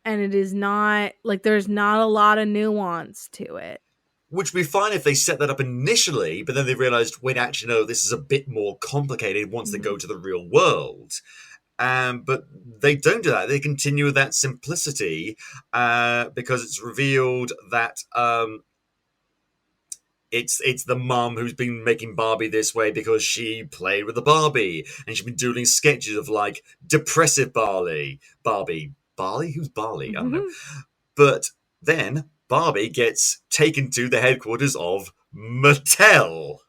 and it is not like there's not a lot of nuance to it. Which would be fine if they set that up initially, but then they realized, wait, actually, no, this is a bit more complicated once they go to the real world. But they don't do that. They continue with that simplicity because it's revealed that it's the mum who's been making Barbie this way because she played with the Barbie and she's been doing sketches of like depressive Barbie. Barley? Who's Barley? I don't know. But then Barbie gets taken to the headquarters of Mattel.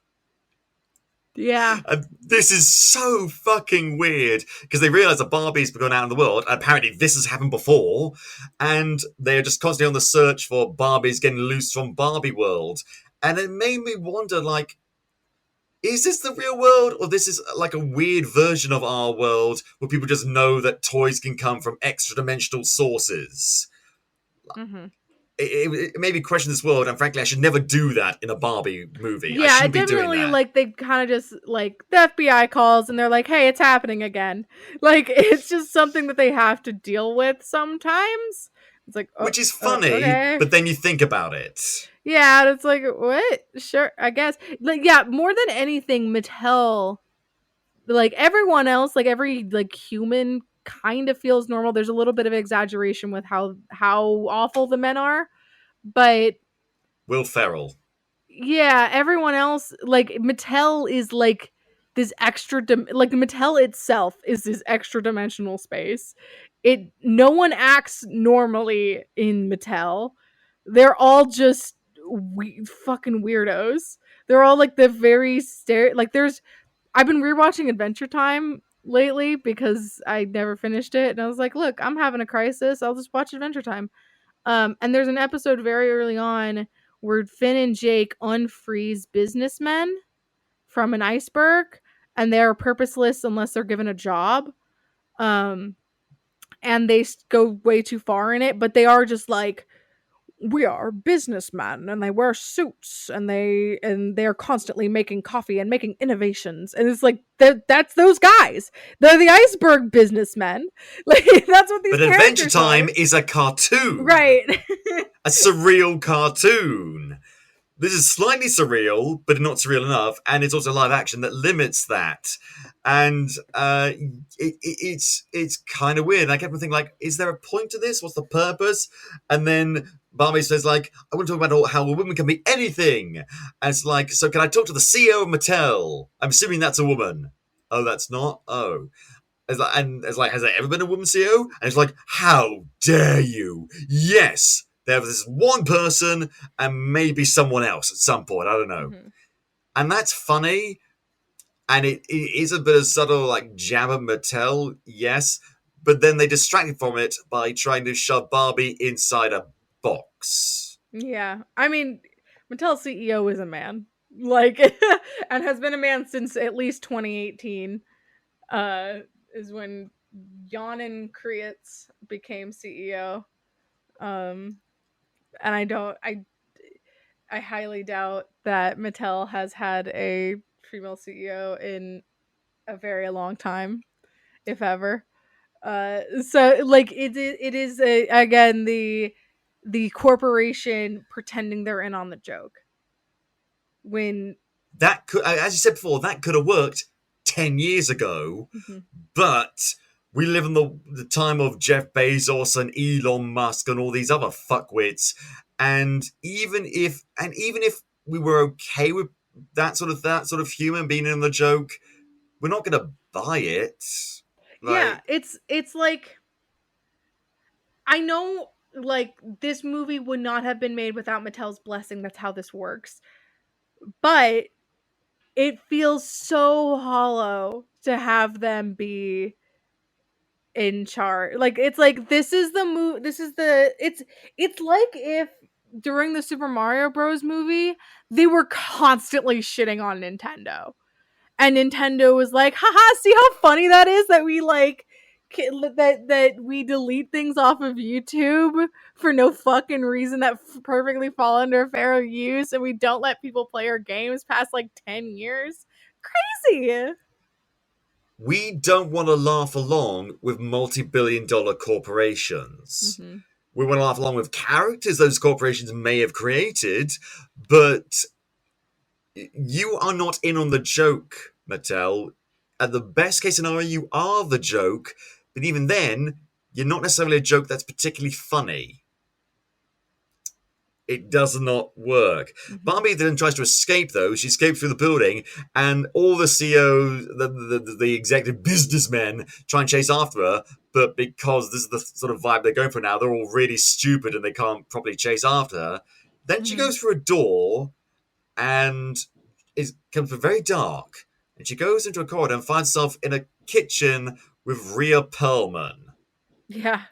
Yeah. And this is so fucking weird because they realize that Barbie's been going out in the world. And apparently, this has happened before, and they're just constantly on the search for Barbies getting loose from Barbie world. And it made me wonder, like, is this the real world, or this is like a weird version of our world where people just know that toys can come from extra-dimensional sources? It made me question this world, and frankly, I should never do that in a Barbie movie. Yeah, I shouldn't be definitely. doing that. Like they kind of just like the FBI calls and they're like, "Hey, it's happening again." Like it's just something that they have to deal with sometimes. It's like, which is funny, okay. But then you think about it. Yeah, and it's like, what? Sure, I guess. Like, yeah, more than anything, Mattel, like everyone else, like every like human kind of feels normal. There's a little bit of exaggeration with how awful the men are, but Will Ferrell. yeah, everyone else, like Mattel is like this extra like Mattel itself is this extra dimensional space. No one acts normally in Mattel. They're all just fucking weirdos. They're all like the very like I've been rewatching Adventure Time lately because I never finished it, and I was like, look, I'm having a crisis. I'll just watch Adventure Time. And there's an episode very early on where Finn and Jake unfreeze businessmen from an iceberg, and they are purposeless unless they're given a job. And they go way too far in it, but they are just like, we are businessmen, and they wear suits, and they're constantly making coffee and making innovations, and it's like that's those guys. They're the iceberg businessmen. Like that's what these. But Adventure Time is a cartoon, right? A surreal cartoon. This is slightly surreal, but not surreal enough, and it's also live action that limits that. And it's kind of weird. And I kept thinking, like, is there a point to this? What's the purpose? And then Barbie says, like, I want to talk about how a woman can be anything. And it's like, so can I talk to the CEO of Mattel? I'm assuming that's a woman. Oh, that's not? Oh. It's like, has there ever been a woman CEO? And it's like, how dare you? Yes, there was this one person and maybe someone else at some point. I don't know. And that's funny. And it is a bit of subtle, like, jab at Mattel, yes. But then they distracted from it by trying to shove Barbie inside a box. Yeah. I mean, Mattel's CEO is a man. Like, and has been a man since at least 2018. Is when Jan Kreitz became CEO. And I highly doubt that Mattel has had a female CEO in a very long time, if ever. So like it is again the corporation pretending they're in on the joke. When that could, as you said before, that could have worked 10 years ago, Mhm. but we live in the time of Jeff Bezos and Elon Musk and all these other fuckwits. And even if we were okay with that sort of humor being in the joke, we're not gonna buy it. Yeah, Like, it's like, I know, like, this movie would not have been made without Mattel's blessing. That's how this works. But it feels so hollow to have them be in charge. Like, it's like, this is the move. This is the. It's like if during the Super Mario Bros. Movie, they were constantly shitting on Nintendo. And Nintendo was like, haha, see how funny that is that we like that we delete things off of YouTube for no fucking reason that perfectly fall under fair use, and we don't let people play our games past like 10 years. Crazy. we don't want to laugh along with multi-billion-dollar corporations. Mhm. We want to laugh along with characters those corporations may have created, but you are not in on the joke, Mattel. At the best case scenario, you are the joke, but even then, you're not necessarily a joke that's particularly funny. It does not work. Mhm. Barbie then tries to escape, though. She escapes through the building, and all the CEOs, the executive businessmen, try and chase after her. But because this is the sort of vibe they're going for now, they're all really stupid and they can't properly chase after her. Then she Mhm. goes through a door, and it comes very dark. And she goes into a corridor and finds herself in a kitchen with Rhea Perlman. Yeah.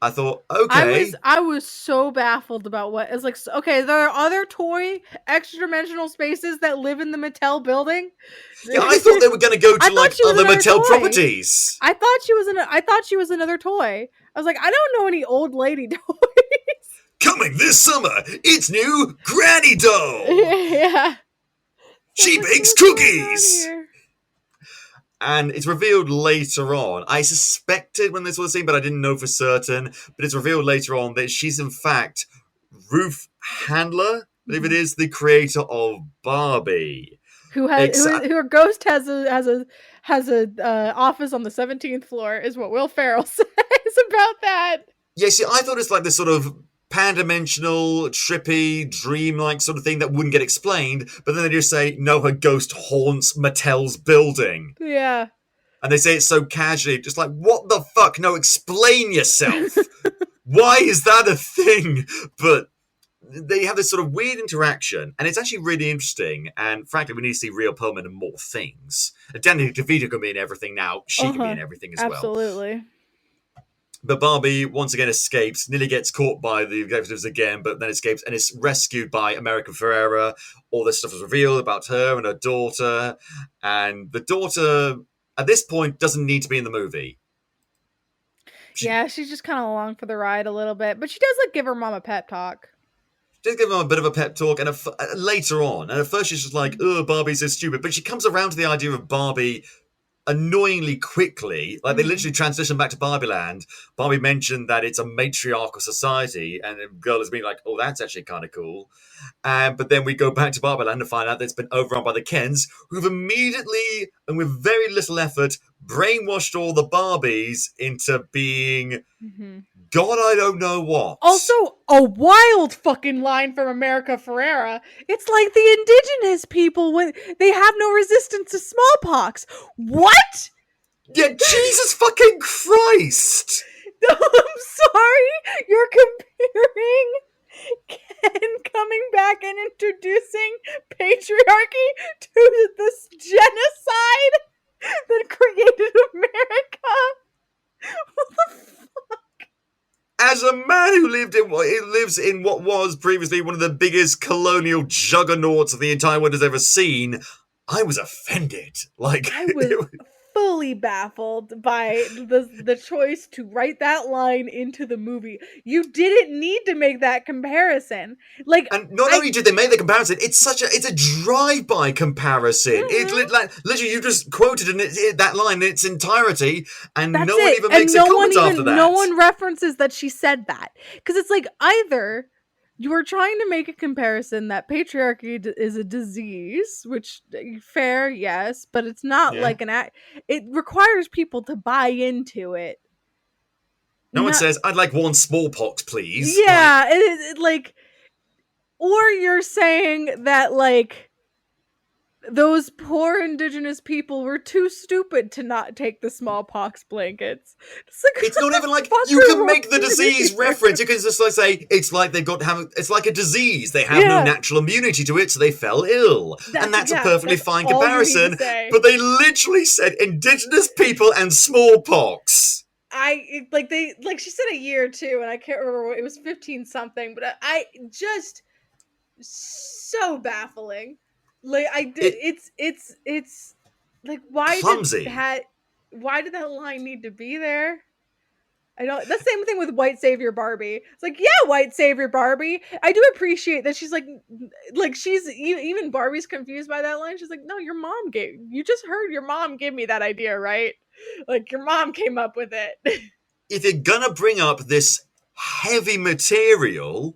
I thought, okay. I was so baffled about what it's like. Okay, there are other toy extra dimensional spaces that live in the Mattel building. Yeah, I thought they were going to go I to thought like she was other another Mattel toy. properties. I thought she was another toy. I was like, I don't know any old lady toys. Coming this summer, it's new Granny Doll. Yeah. She What's bakes going on cookies. here? And it's revealed later on. I suspected when this was seen, but I didn't know for certain. But it's revealed later on that she's in fact Ruth Handler, I believe it is, the creator of Barbie. Her ghost has a office on the 17th floor, is what Will Ferrell says about that. Yeah, see, I thought it's like this sort of pan-dimensional, trippy, dream-like sort of thing that wouldn't get explained, but then they just say, no, her ghost haunts Mattel's building. Yeah. And they say it so casually, just like, what the fuck? No, explain yourself. Why is that a thing? But they have this sort of weird interaction, and it's actually really interesting. And frankly, we need to see Rhea Perlman in more things. Danny DeVito can be in everything now. She can be in everything as well. Absolutely. But Barbie once again escapes, nearly gets caught by the executives again, but then escapes and is rescued by America Ferrera. All this stuff is revealed about her and her daughter. And the daughter, at this point, doesn't need to be in the movie. She's just kind of along for the ride a little bit. But she does like give her mom a pep talk. Just give him a bit of a pep talk, and later on, and at first she's just like, "Oh, Barbie's so stupid," but she comes around to the idea of Barbie annoyingly quickly. Like they literally transition back to Barbieland. Barbie mentioned that it's a matriarchal society, and the girl is being like, "Oh, that's actually kind of cool." But then we go back to Barbieland to find out that it's been overrun by the Kens, who've immediately and with very little effort brainwashed all the Barbies into being. God, I don't know what. Also, a wild fucking line from America Ferrera. It's like the indigenous people, when they have no resistance to smallpox. What? Yeah, Jesus fucking Christ! No, I'm sorry. You're comparing Ken coming back and introducing patriarchy to this genocide that created America. What the fuck? As a man who lives in what was previously one of the biggest colonial juggernauts the entire world has ever seen, I was offended. Like I was fully baffled by the choice to write that line into the movie. You didn't need to make that comparison. Like, and not only did they make the comparison, it's a drive-by comparison. It's literally you just quoted that line in its entirety, and no one even makes a comment after that. No one references that she said that, because it's like either you were trying to make a comparison that patriarchy is a disease, which fair, yes, but it's not Yeah. like an act. It requires people to buy into it. No one Not- says, I'd like one smallpox, please. yeah, like, or you're saying that like those poor indigenous people were too stupid to not take the smallpox blankets. It's not even like fuck you are can make the wrong disease here? reference. You can just like say it's like they've got to have. It's like a disease. They have Yeah. no natural immunity to it, so they fell ill, and that's a perfectly that's fine all you need to comparison. say. But they literally said indigenous people and smallpox. She said a year too, and I can't remember what it was, 15 something, but I just so baffling. Like it's like Clumsy. why did that line need to be there? I don't. The same thing with white savior Barbie. It's like, yeah, white savior Barbie. I do appreciate that she's like she's even Barbie's confused by that line. She's like, no, your mom you just heard your mom give me that idea, right? Like your mom came up with it. If you're gonna bring up this heavy material,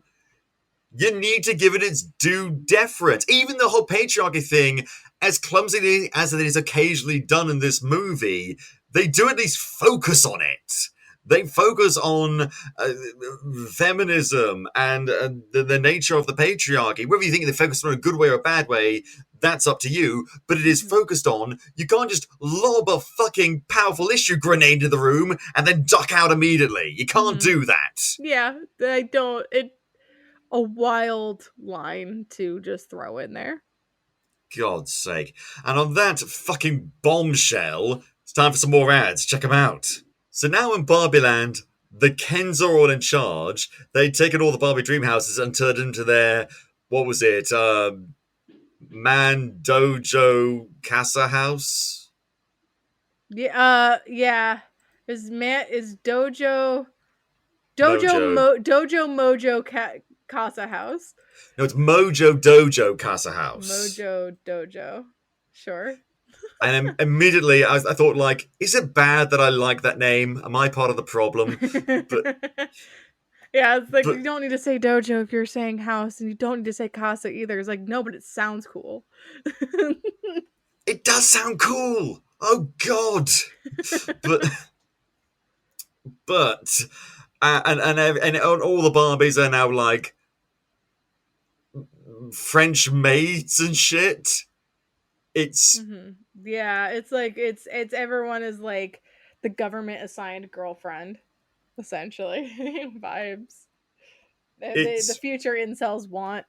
you need to give it its due deference. Even the whole patriarchy thing, as clumsily as it is occasionally done in this movie, they do at least focus on it. They focus on feminism and the nature of the patriarchy. Whether you think they focus on a good way or a bad way, that's up to you. But it is focused on. You can't just lob a fucking powerful issue grenade into the room and then duck out immediately. You can't do that. Yeah, I don't. A wild line to just throw in there. God's sake. And on that fucking bombshell, it's time for some more ads. Check them out. So now in Barbieland, the Kens are all in charge. They'd taken all the Barbie dream houses and turned into their, what was it, Man Dojo Casa House? Yeah. Is Dojo Mojo Casa House. No, it's Mojo Dojo Casa House. Mojo Dojo. Sure. And immediately I thought, like, is it bad that I like that name? Am I part of the problem? But yeah, it's like you don't need to say dojo if you're saying house, and you don't need to say casa either. It's like, no, but it sounds cool. It does sound cool. Oh God. but and all the Barbies are now like French maids and shit. It's yeah, it's like it's everyone is like the government assigned girlfriend, essentially. Vibes. The future incels want.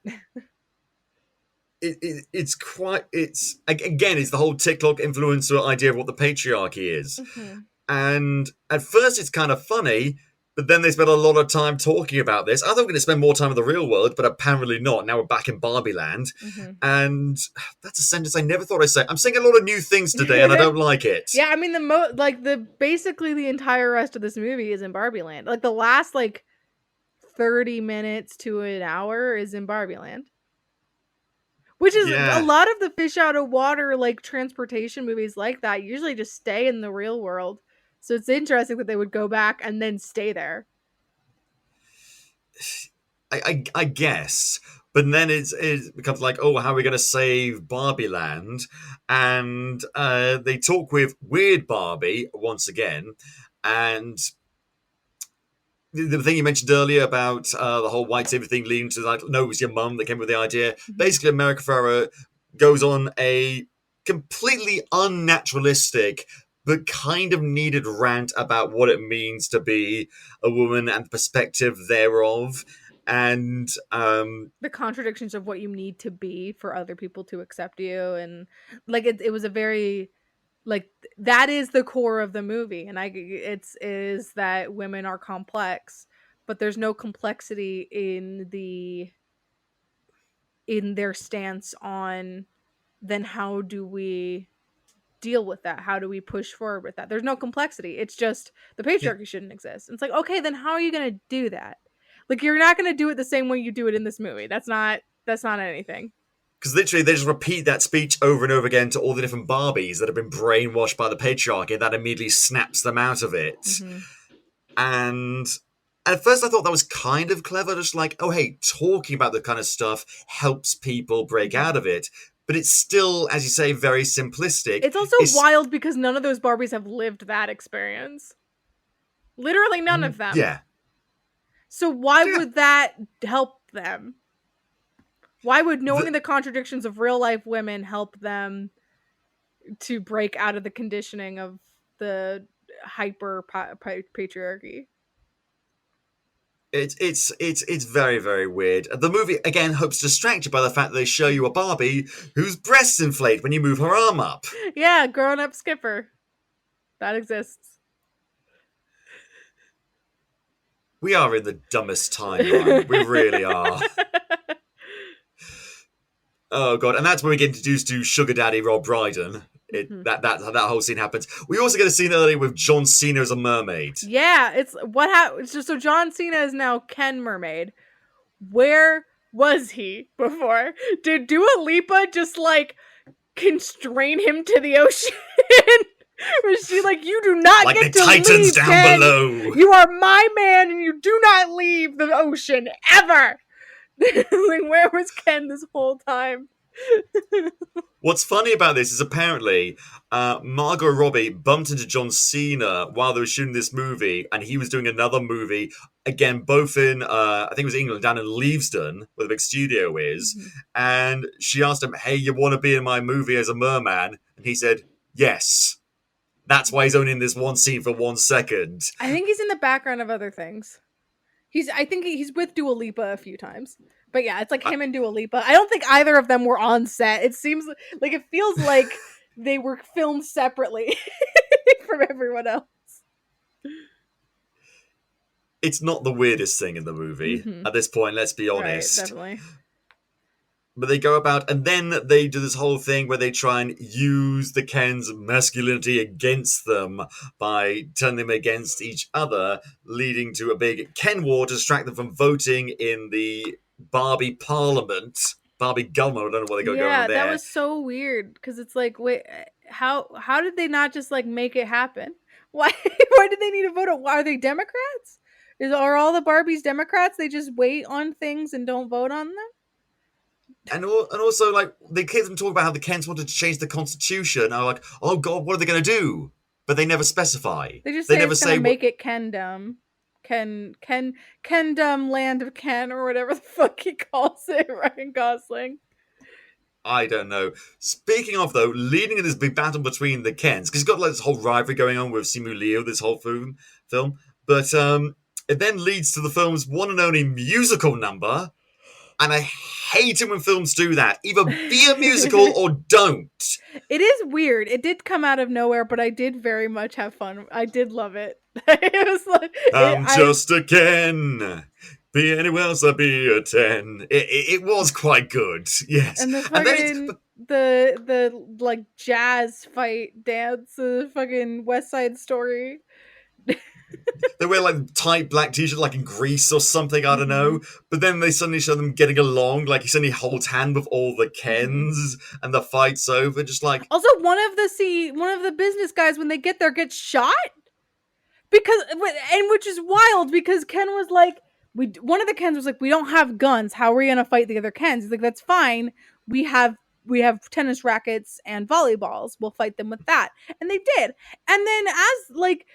It's the whole TikTok influencer idea of what the patriarchy is. And at first it's kind of funny, but then they spent a lot of time talking about this. I thought we were going to spend more time in the real world, but apparently not. Now we're back in Barbieland. And that's a sentence I never thought I'd say. I'm saying a lot of new things today, and I don't like it. Yeah, I mean, basically the entire rest of this movie is in Barbieland. Like, the last, 30 minutes to an hour is in Barbieland. Which is a lot of the fish out of water, transportation movies like that usually just stay in the real world. So it's interesting that they would go back and then stay there. I guess. But then it becomes like, oh, how are we going to save Barbieland? And they talk with Weird Barbie once again. And the thing you mentioned earlier about the whole white savior thing leading to, no, it was your mum that came with the idea. Basically, America Ferrera goes on a completely unnaturalistic but kind of needed rant about what it means to be a woman and the perspective thereof. And the contradictions of what you need to be for other people to accept you. And it was a very that is the core of the movie. And is that women are complex, but there's no complexity in their stance on then how do we deal with that? How do we push forward with that? There's no complexity. It's just the patriarchy shouldn't exist. It's like, okay, then how are you going to do that? You're not going to do it the same way you do it in this movie. That's not anything. Because literally they just repeat that speech over and over again to all the different Barbies that have been brainwashed by the patriarchy, and that immediately snaps them out of it. And At first, I thought that was kind of clever, just like, oh, hey, talking about the kind of stuff helps people break out of it. But it's still, as you say, very simplistic. It's also wild because none of those Barbies have lived that experience. Literally none of them. Yeah. So why would that help them? Why would knowing the contradictions of real life women help them to break out of the conditioning of the hyper patriarchy? It's very, very weird. The movie, again, hopes to distract you by the fact that they show you a Barbie whose breasts inflate when you move her arm up. Yeah, grown-up Skipper. That exists. We are in the dumbest timeline. We really are. Oh, God. And that's when we get introduced to Sugar Daddy Rob Brydon. That whole scene happens. We also get a scene earlier with John Cena as a mermaid. Yeah, it's what happened. So John Cena is now Ken Mermaid. Where was he before? Did Dua Lipa just like constrain him to the ocean? Was she like, you do not like get the to Titans leave, down Ken. below. You are my man, and you do not leave the ocean ever. Like, where was Ken this whole time? What's funny about this is apparently Margot Robbie bumped into John Cena while they were shooting this movie, and he was doing another movie, again, both in, I think it was England, down in Leavesden, where the big studio is, and she asked him, hey, you want to be in my movie as a merman? And he said, yes. That's why he's only in this one scene for 1 second. I think he's in the background of other things. I think he's with Dua Lipa a few times. But yeah, it's like him and Dua Lipa. I don't think either of them were on set. It seems like it feels like they were filmed separately from everyone else. It's not the weirdest thing in the movie at this point, let's be honest. Right, definitely. But they go about, and then they do this whole thing where they try and use the Ken's masculinity against them by turning them against each other, leading to a big Ken war to distract them from voting in the Barbie Parliament. Barbie government, I don't know what they got going on there. Yeah, that was so weird, because it's like, wait, how did they not just like make it happen? Why did they need to vote? Are they Democrats? Are all the Barbies Democrats? They just wait on things and don't vote on them? And also, like, they keep them talking about how the Kens wanted to change the Constitution. I'm like, oh God, what are they going to do? But they never specify. They just never it's going to make it Kendom. Kendom, Land of Ken, or whatever the fuck he calls it, Ryan Gosling. I don't know. Speaking of, though, leading in this big battle between the Kens, because he's got like this whole rivalry going on with Simu Liu, this whole film. But it then leads to the film's one and only musical number. And I hate it when films do that. Either be a musical or don't. It is weird. It did come out of nowhere, but I did very much have fun. I did love it. It was like I'm just a Ken. Be anywhere else, I'll be a 10. It was quite good. Yes. And the fucking the like jazz fight dance, the fucking West Side Story. They wear like tight black t-shirts like in Greece or something, I don't know. But then they suddenly show them getting along, like he suddenly holds hand with all the Kens and the fight's over, just like... Also, one of the business guys, when they get there, gets shot? Which is wild, because Ken was like, one of the Kens was like, we don't have guns, how are we gonna fight the other Kens? He's like, that's fine, we have tennis rackets and volleyballs, we'll fight them with that. And they did. And then as like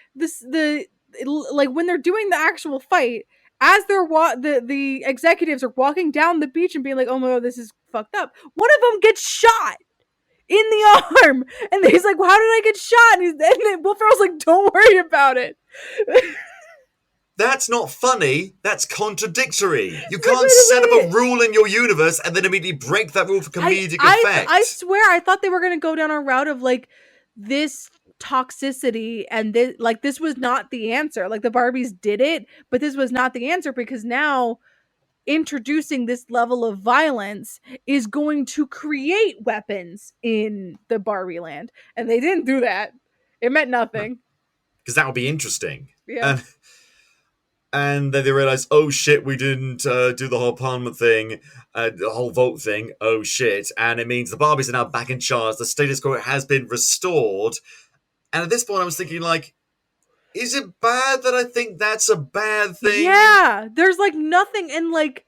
when they're doing the actual fight, as they're the executives are walking down the beach and being like, oh my God, this is fucked up, one of them gets shot in the arm, and he's like, well, how did I get shot? And then Will Ferrell's like, don't worry about it. That's not funny. That's contradictory. You can't set up a rule in your universe and then immediately break that rule for comedic effect. I swear, I thought they were going to go down a route of like this toxicity, and this was not the answer. Like the Barbies did it, but this was not the answer, because now introducing this level of violence is going to create weapons in the Barbieland, and they didn't do that. It meant nothing. Because that would be interesting. Yeah. And then they realize, oh shit, we didn't do the whole parliament thing, the whole vote thing. Oh shit. And it means the Barbies are now back in charge. The status quo has been restored. And at this point, I was thinking, like, Is it bad that I think that's a bad thing? Yeah, there's like nothing, and like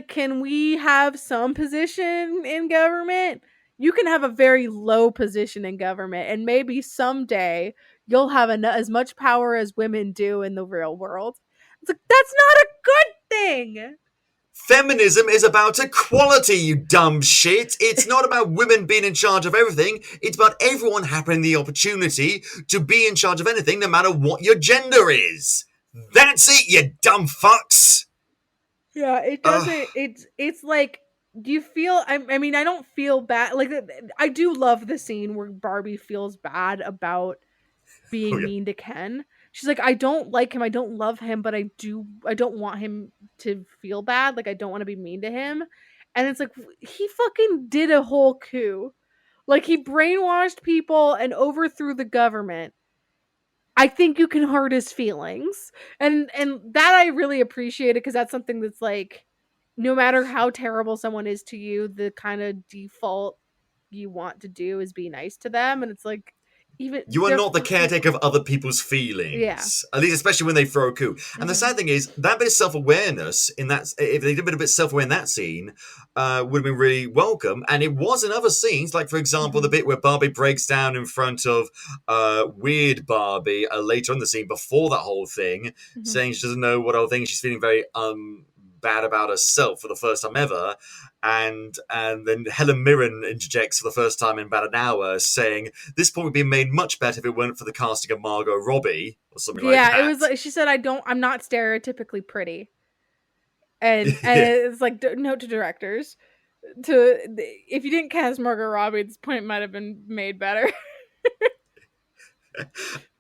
can we have some position in government? You can have a very low position in government, and maybe someday you'll have as much power as women do in the real world. It's like, that's not a good thing. Feminism is about equality, you dumb shit. It's not about women being in charge of everything. It's about everyone having the opportunity to be in charge of anything, no matter what your gender is. That's it, you dumb fucks. Yeah, it doesn't. It's like, do you feel? I mean, I don't feel bad. Like, I do love the scene where Barbie feels bad about being Oh, yeah. mean to Ken. She's like, I don't like him, I don't love him, but I don't want him to feel bad. Like, I don't want to be mean to him. And it's like, he fucking did a whole coup. Like, he brainwashed people and overthrew the government. I think you can hurt his feelings. And that I really appreciate it, because that's something that's like, no matter how terrible someone is to you, the kind of default you want to do is be nice to them. And it's like, even You are not the caretaker of other people's feelings. Yeah. At least, especially when they throw a coup. And the sad thing is, that bit of self-awareness in that, if they did a bit of self-aware in that scene, would have been really welcome. And it was in other scenes, like, for example, the bit where Barbie breaks down in front of Weird Barbie later in the scene, before that whole thing, saying she doesn't know what whole thing. She's feeling very bad about herself for the first time ever, and then Helen Mirren interjects for the first time in about an hour, saying this point would be made much better if it weren't for the casting of Margot Robbie or something like that. Yeah, it was like, she said, I'm not stereotypically pretty, and it's like, note to directors, if you didn't cast Margot Robbie, this point might have been made better.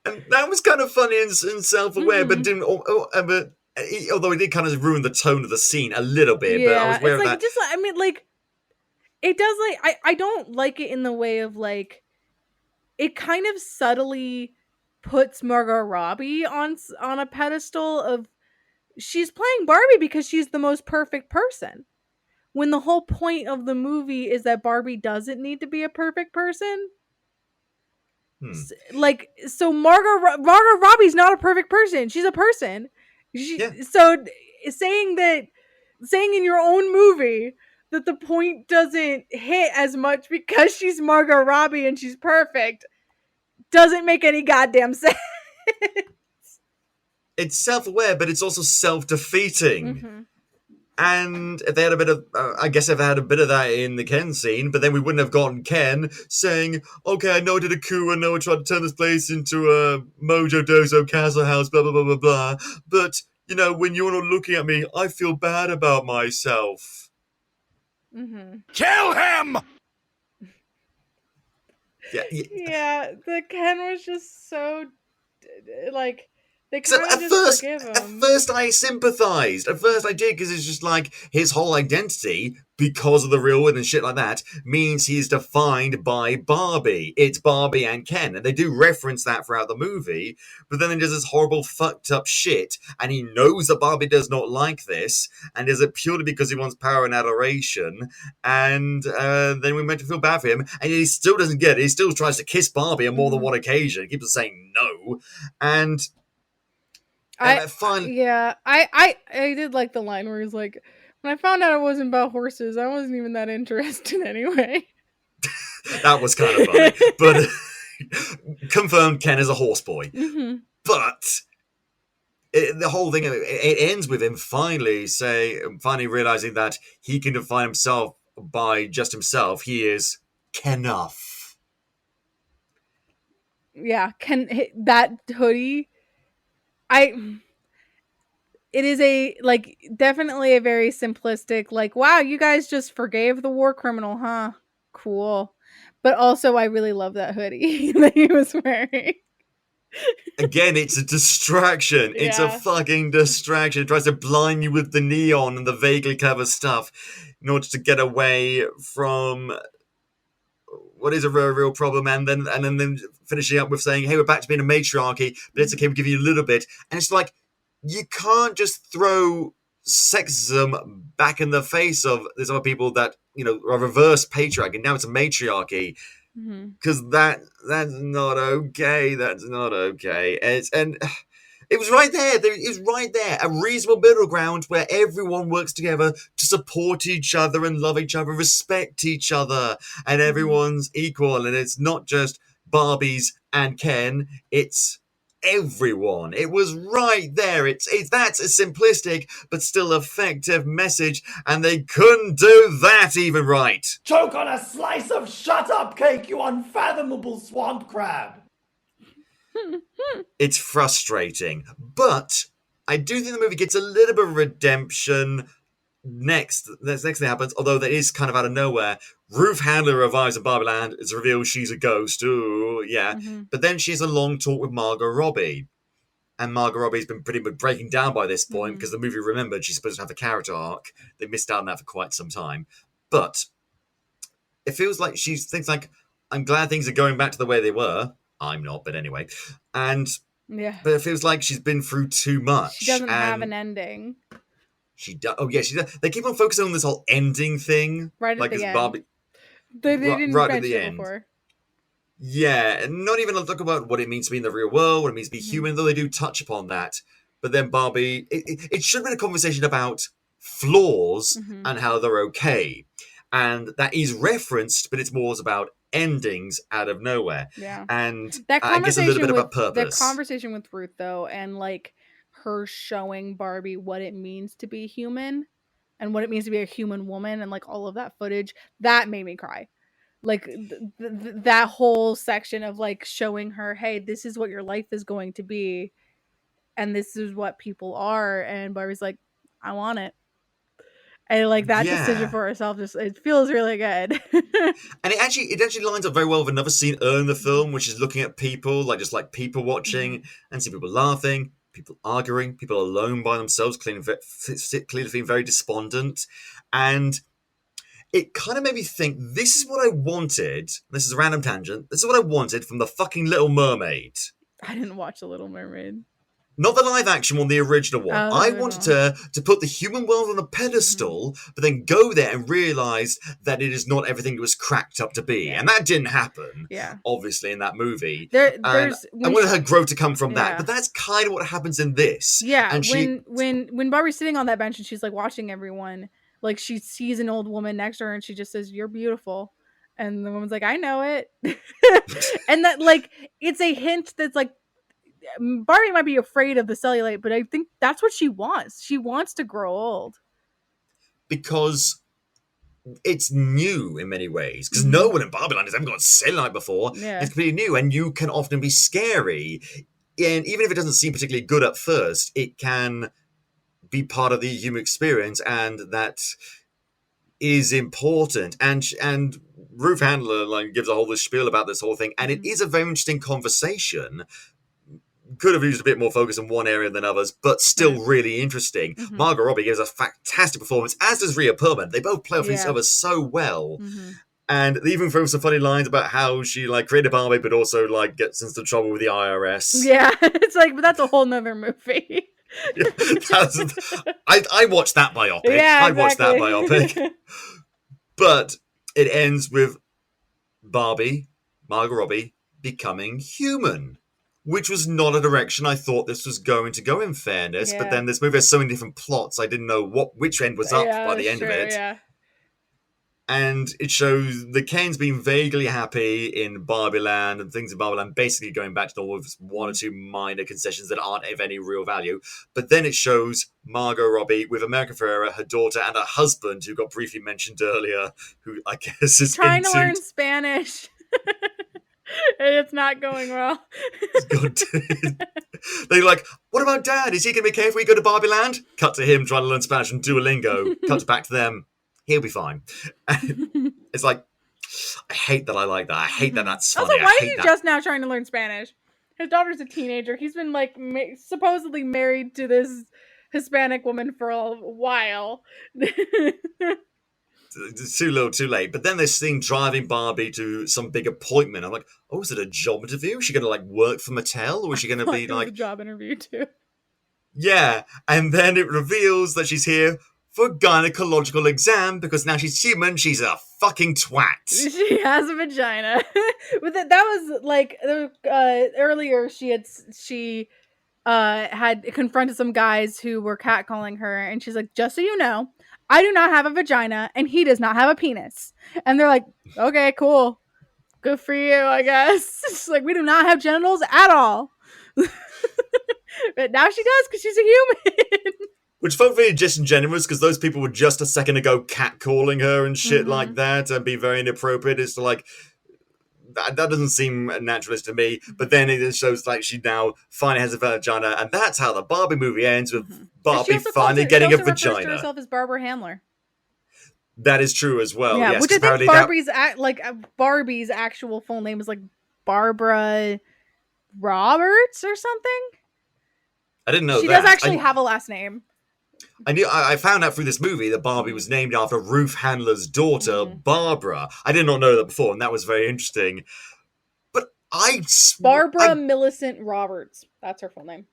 And that was kind of funny and self-aware, but didn't. Although it did kind of ruin the tone of the scene a little bit, but I was aware of that. Just, I mean, like, it does, like, I don't like it in the way of, like, it kind of subtly puts Margot Robbie on a pedestal of, she's playing Barbie because she's the most perfect person, when the whole point of the movie is that Barbie doesn't need to be a perfect person. Like, so Margot Robbie's not a perfect person. She's a person. So saying in your own movie that the point doesn't hit as much because she's Margot Robbie and she's perfect doesn't make any goddamn sense. It's self-aware, but it's also self-defeating. And if they had a bit of, I guess if they had a bit of that in the Ken scene, but then we wouldn't have gotten Ken saying, okay, I know I did a coup, I know I tried to turn this place into a Mojo Dozo Castle House, blah, blah, blah, blah, blah. But, you know, when you're not looking at me, I feel bad about myself. Kill him! Yeah, the Ken was just so, like, they kind of just forgive him. At first I sympathised. At first I did, because it's just like his whole identity, because of the real world and shit like that, means he's defined by Barbie. It's Barbie and Ken. And they do reference that throughout the movie, but then he does this horrible fucked up shit, and he knows that Barbie does not like this, and does it purely because he wants power and adoration, and then we're meant to feel bad for him, and he still doesn't get it. He still tries to kiss Barbie on more than one occasion. He keeps saying no, and... I did like the line where he's like, when I found out it wasn't about horses, I wasn't even that interested anyway. That was kind of funny. But confirmed Ken is a horse boy. But the whole thing, it ends with him finally realizing that he can define himself by just himself. He is Kenuff. Yeah, that hoodie... it is definitely a very simplistic, like, wow, you guys just forgave the war criminal, huh? Cool. But also, I really love that hoodie that he was wearing. Again, it's a distraction. It's a fucking distraction. It tries to blind you with the neon and the vaguely clever stuff in order to get away from what is a real problem, and then finishing up with saying, hey, we're back to being a matriarchy, but it's okay, we'll give you a little bit. And it's like, you can't just throw sexism back in the face of these other people that, you know, are reverse patriarchy, and now it's a matriarchy, because that's not okay. That's not okay. It was right there. It was right there. A reasonable middle ground where everyone works together to support each other and love each other, respect each other, and everyone's equal. And it's not just Barbies and Ken. It's everyone. It was right there. It's that's a simplistic but still effective message, and they couldn't do that even right. Choke on a slice of shut-up cake, you unfathomable swamp crab! It's frustrating, but I do think the movie gets a little bit of redemption next thing happens, although that is kind of out of nowhere. Ruth Handler revives in Barbieland. It's revealed she's a ghost. Ooh, yeah. But then she has a long talk with Margot Robbie. And Margot Robbie's been pretty much breaking down by this point because the movie remembered she's supposed to have a character arc. They missed out on that for quite some time. But it feels like she thinks like, I'm glad things are going back to the way they were. I'm not, but anyway. And but it feels like she's been through too much. She doesn't have an ending. She does. Oh yeah, she does. They keep on focusing on this whole ending thing, right at like the end. Barbie. They didn't right mention at the it end. before. Yeah, and not even talk about what it means to be in the real world, what it means to be human, though they do touch upon that. But then Barbie, it should have been a conversation about flaws and how they're okay. And that is referenced, but it's more about endings out of nowhere. Yeah. And that I guess a little bit with, about purpose. The conversation with Ruth, though, and like her showing Barbie what it means to be human and what it means to be a human woman and like all of that footage, that made me cry. Like that whole section of like showing her, hey, this is what your life is going to be and this is what people are, and Barbie's like, I want it. And like that decision for herself, just it feels really good. And it actually lines up very well with another scene early in the film, which is looking at people, like just like people watching and see people laughing, people arguing, people alone by themselves, clearly feeling very despondent. And it kind of made me think, this is what I wanted. This is a random tangent. This is what I wanted from the fucking Little Mermaid. I didn't watch The Little Mermaid. Not the live action one, the original one. I wanted her to put the human world on a pedestal, but then go there and realise that it is not everything it was cracked up to be. And that didn't happen, obviously, in that movie. I wanted her growth to come from that, but that's kind of what happens in this. Yeah, and when Barbie's sitting on that bench and she's like watching everyone, like she sees an old woman next to her and she just says, "You're beautiful." And the woman's like, "I know it." And that like, it's a hint that's like, Barbie might be afraid of the cellulite, but I think that's what she wants. She wants to grow old. Because it's new in many ways. Because no one in Barbieland has ever got cellulite before. It's completely new, and you can often be scary. And even if it doesn't seem particularly good at first, it can be part of the human experience, and that is important. And Ruth Handler like gives a whole spiel about this whole thing, and it is a very interesting conversation. Could have used a bit more focus in one area than others, but still really interesting. Margot Robbie gives a fantastic performance, as does Rhea Perlman. They both play off each other so well. And they even throw some funny lines about how she like created Barbie, but also like gets into trouble with the IRS. Yeah, it's like, but that's a whole nother movie. I watched that biopic. Yeah, I watched that biopic. But it ends with Barbie, Margot Robbie, becoming human. Which was not a direction I thought this was going to go, in fairness. But then this movie has so many different plots, I didn't know which end was up by the end of it. Yeah. And it shows the Kens being vaguely happy in Barbieland, and things in Barbieland basically going back to normal with one or two minor concessions that aren't of any real value. But then it shows Margot Robbie with America Ferrera, her daughter, and her husband, who got briefly mentioned earlier, who I guess is trying to learn Spanish. And it's not going well. They're like, what about Dad? Is he going to be okay if we go to Barbieland? Cut to him trying to learn Spanish and Duolingo. Cut back to them. He'll be fine. It's like, I hate that I like that. I hate that that's funny. Also, why is he just now trying to learn Spanish? His daughter's a teenager. He's been like supposedly married to this Hispanic woman for a while. It's too little, too late. But then this thing driving Barbie to some big appointment. I'm like, oh, is it a job interview? Is she going to like work for Mattel, or is she going to be like a job interview too? Yeah, and then it reveals that she's here for a gynecological exam because now she's human. She's a fucking twat. She has a vagina. But that was like earlier. She had confronted some guys who were catcalling her, and she's like, just so you know, I do not have a vagina and he does not have a penis. And they're like, okay, cool, good for you, I guess. It's like, we do not have genitals at all. But now she does because she's a human. Which felt really disingenuous because those people were just a second ago catcalling her and shit like that and be very inappropriate. It's like, that doesn't seem naturalist to me. But then it shows like she now finally has a vagina, and that's how the Barbie movie ends with Barbie finally getting a vagina. She refers to herself as Barbara Handler. That is true as well. Yeah, yes, which I think Barbie's actual full name is like Barbara Roberts or something. I didn't know she that. She does actually have a last name. I found out through this movie that Barbie was named after Ruth Handler's daughter, Barbara. I did not know that before, and that was very interesting. But Barbara Millicent Roberts. That's her full name.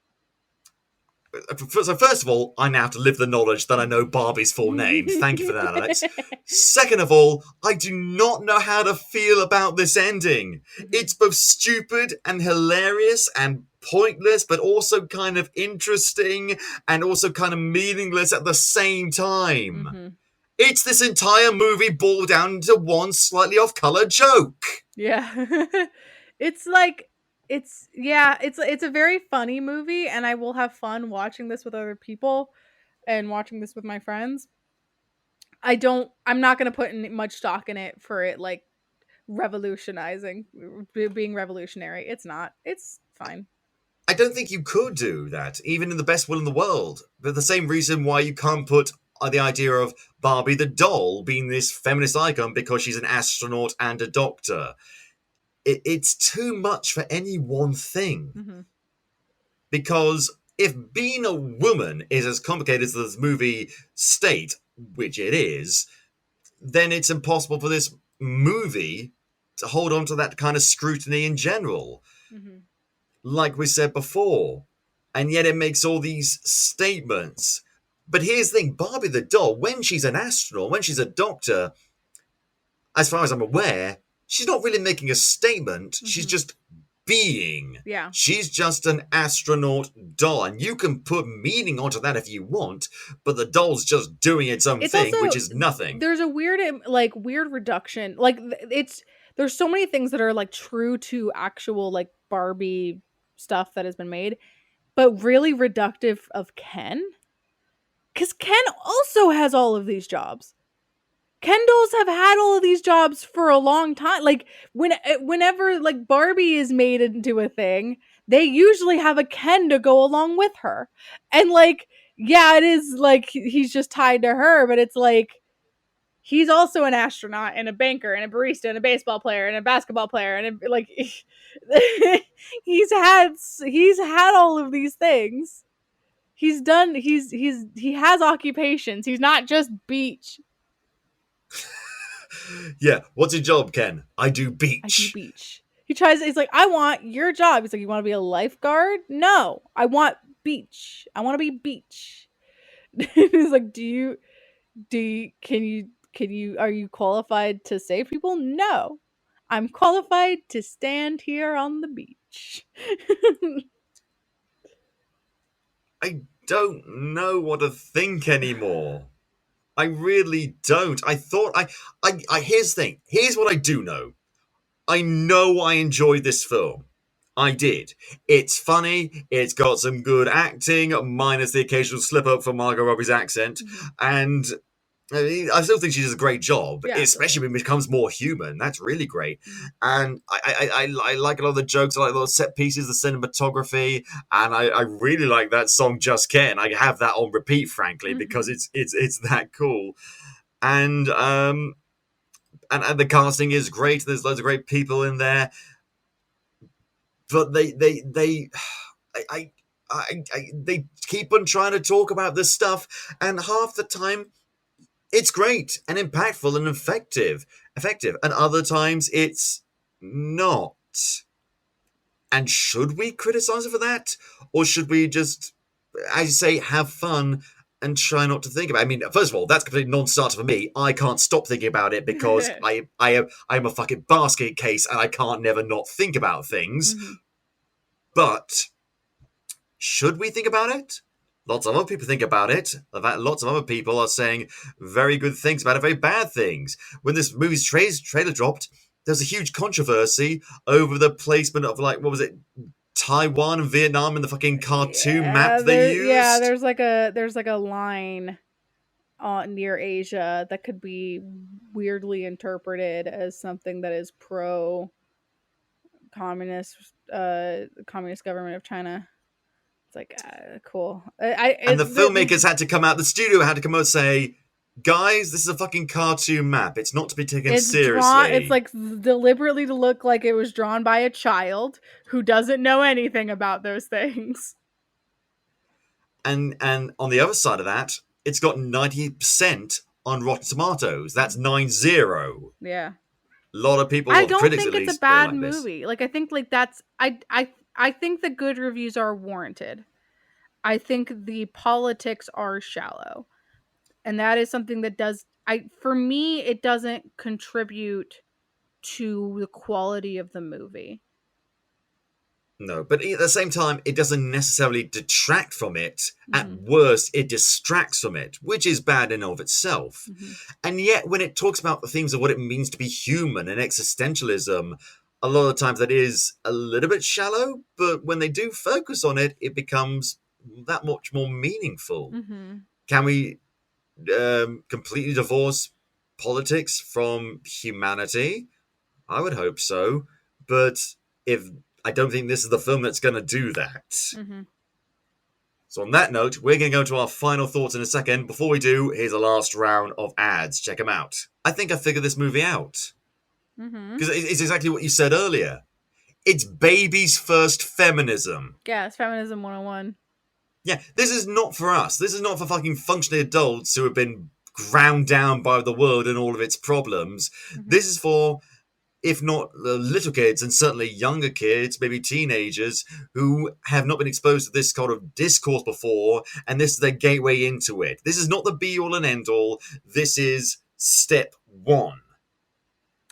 So first of all, I now have to live the knowledge that I know Barbie's full name. Thank you for that, Alex. Second of all, I do not know how to feel about this ending. It's both stupid and hilarious and pointless, but also kind of interesting and also kind of meaningless at the same time. It's this entire movie boiled down to one slightly off-color joke. Yeah. It's like, it's a very funny movie, and I will have fun watching this with other people and watching this with my friends. I'm not going to put much stock in it for it like being revolutionary. It's not. It's fine. I don't think you could do that, even in the best will in the world. But the same reason why you can't put the idea of Barbie the doll being this feminist icon because she's an astronaut and a doctor. It's too much for any one thing. Because if being a woman is as complicated as this movie state, which it is, then it's impossible for this movie to hold on to that kind of scrutiny in general. Like we said before. And yet it makes all these statements. But here's the thing, Barbie the doll, when she's an astronaut, when she's a doctor, as far as I'm aware, she's not really making a statement. She's just being. Yeah. She's just an astronaut doll. And you can put meaning onto that if you want, but the doll's just doing its own thing, which is nothing. There's a weird reduction. Like, there's so many things that are like true to actual like Barbie stuff that has been made, but really reductive of Ken. Because Ken also has all of these jobs. Ken dolls have had all of these jobs for a long time. Like, whenever like Barbie is made into a thing, they usually have a Ken to go along with her. And like, yeah, it is like he's just tied to her, but it's like he's also an astronaut and a banker and a barista and a baseball player and a basketball player and like he's had all of these things. He has occupations. He's not just beach. Yeah, what's your job, Ken? I do beach. I do beach. He's like, I want your job. He's like, you want to be a lifeguard? No, I want beach. I want to be beach. He's like, are you qualified to save people? No, I'm qualified to stand here on the beach. I don't know what to think anymore. I really don't. I thought here's the thing. Here's what I do know. I know I enjoyed this film. I did. It's funny. It's got some good acting, minus the occasional slip up from Margot Robbie's accent. And I still think she does a great job, especially when it becomes more human. That's really great. And I like a lot of the jokes. I like a lot of set pieces, the cinematography, and I really like that song "Just Ken." I have that on repeat, frankly, because it's that cool. And the casting is great. There's loads of great people in there, but they keep on trying to talk about this stuff, and half the time it's great and impactful and effective, and other times it's not. And should we criticize it for that, or should we just, as you say, have fun and try not to think about it? I mean, first of all, that's completely non-starter for me. I can't stop thinking about it because I'm a fucking basket case and I can't never not think about things. But Should we think about it? Lots of other people think about it. In fact, lots of other people are saying very good things about it, very bad things. When this movie's trailer dropped, there was a huge controversy over the placement of, like, what was it, Taiwan and Vietnam in the fucking cartoon map they used. Yeah, there's like a line near Asia that could be weirdly interpreted as something that is pro communist government of China. It's like cool. And the filmmakers had to come out, the studio had to come out and say, guys, this is a fucking cartoon map. It's not to be taken seriously. It's like deliberately to look like it was drawn by a child who doesn't know anything about those things. And on the other side of that, it's got 90% on Rotten Tomatoes. That's 9-0. Yeah. A lot of people, I don't critics think at it's least, a bad like movie. Like, I think like that's I think the good reviews are warranted. I think the politics are shallow. And that is something that for me, it doesn't contribute to the quality of the movie. No, but at the same time, it doesn't necessarily detract from it. Mm-hmm. At worst, it distracts from it, which is bad in and of itself. Mm-hmm. And yet, when it talks about the themes of what it means to be human and existentialism, a lot of times that is a little bit shallow, but when they do focus on it, it becomes that much more meaningful. Mm-hmm. Can we completely divorce politics from humanity? I would hope so, but I don't think this is the film that's going to do that. Mm-hmm. So on that note, we're going to go to our final thoughts in a second. Before we do, here's a last round of ads. Check them out. I think I figured this movie out. Because it's exactly what you said earlier. It's baby's first feminism. Yeah, it's feminism 101. Yeah, this is not for us. This is not for fucking functioning adults who have been ground down by the world and all of its problems. Mm-hmm. This is for, if not the little kids, and certainly younger kids, maybe teenagers, who have not been exposed to this kind of discourse before, and this is their gateway into it. This is not the be-all and end-all. This is step one.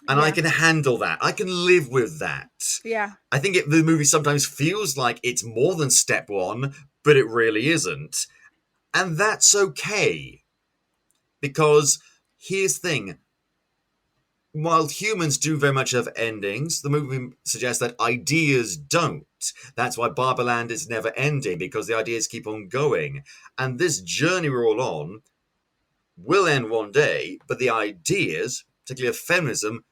And I can handle that. I can live with that. Yeah. I think the movie sometimes feels like it's more than step one, but it really isn't. And that's okay. Because here's the thing. While humans do very much have endings, the movie suggests that ideas don't. That's why Barbieland is never ending, because the ideas keep on going. And this journey we're all on will end one day, but the ideas, particularly of feminism,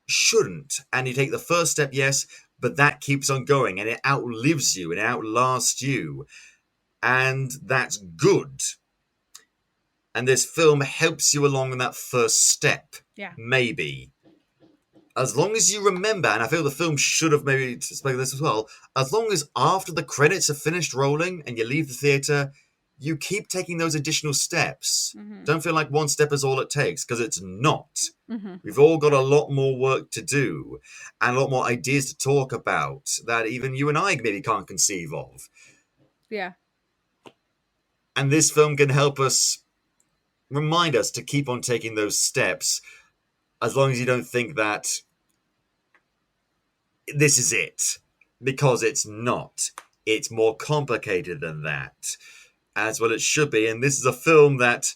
shouldn't. And you take the first step, yes, but that keeps on going, and it outlives you, and it outlasts you. And that's good. And this film helps you along in that first step. Yeah. Maybe. As long as you remember, and I feel the film should have maybe spoken this as well, as long as after the credits are finished rolling and you leave the theatre, you keep taking those additional steps. Mm-hmm. Don't feel like one step is all it takes, because it's not. Mm-hmm. We've all got a lot more work to do and a lot more ideas to talk about that even you and I maybe can't conceive of. Yeah. And this film can help us, remind us to keep on taking those steps, as long as you don't think that this is it. Because it's not. It's more complicated than that. As well it should be. And this is a film that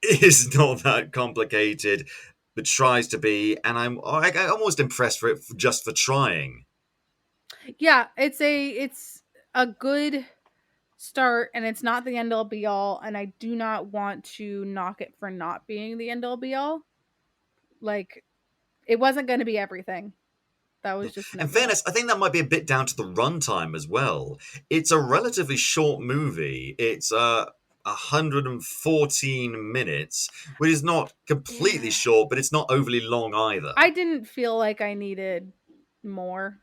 is not that complicated, but tries to be. And I'm almost impressed for it just for trying. Yeah, it's a good start, and it's not the end all be all, and I do not want to knock it for not being the end all be all. Like, it wasn't going to be everything. That was just... In fairness, I think that might be a bit down to the runtime as well. It's a relatively short movie. It's 114 minutes, which is not completely short, but it's not overly long either. I didn't feel like I needed more.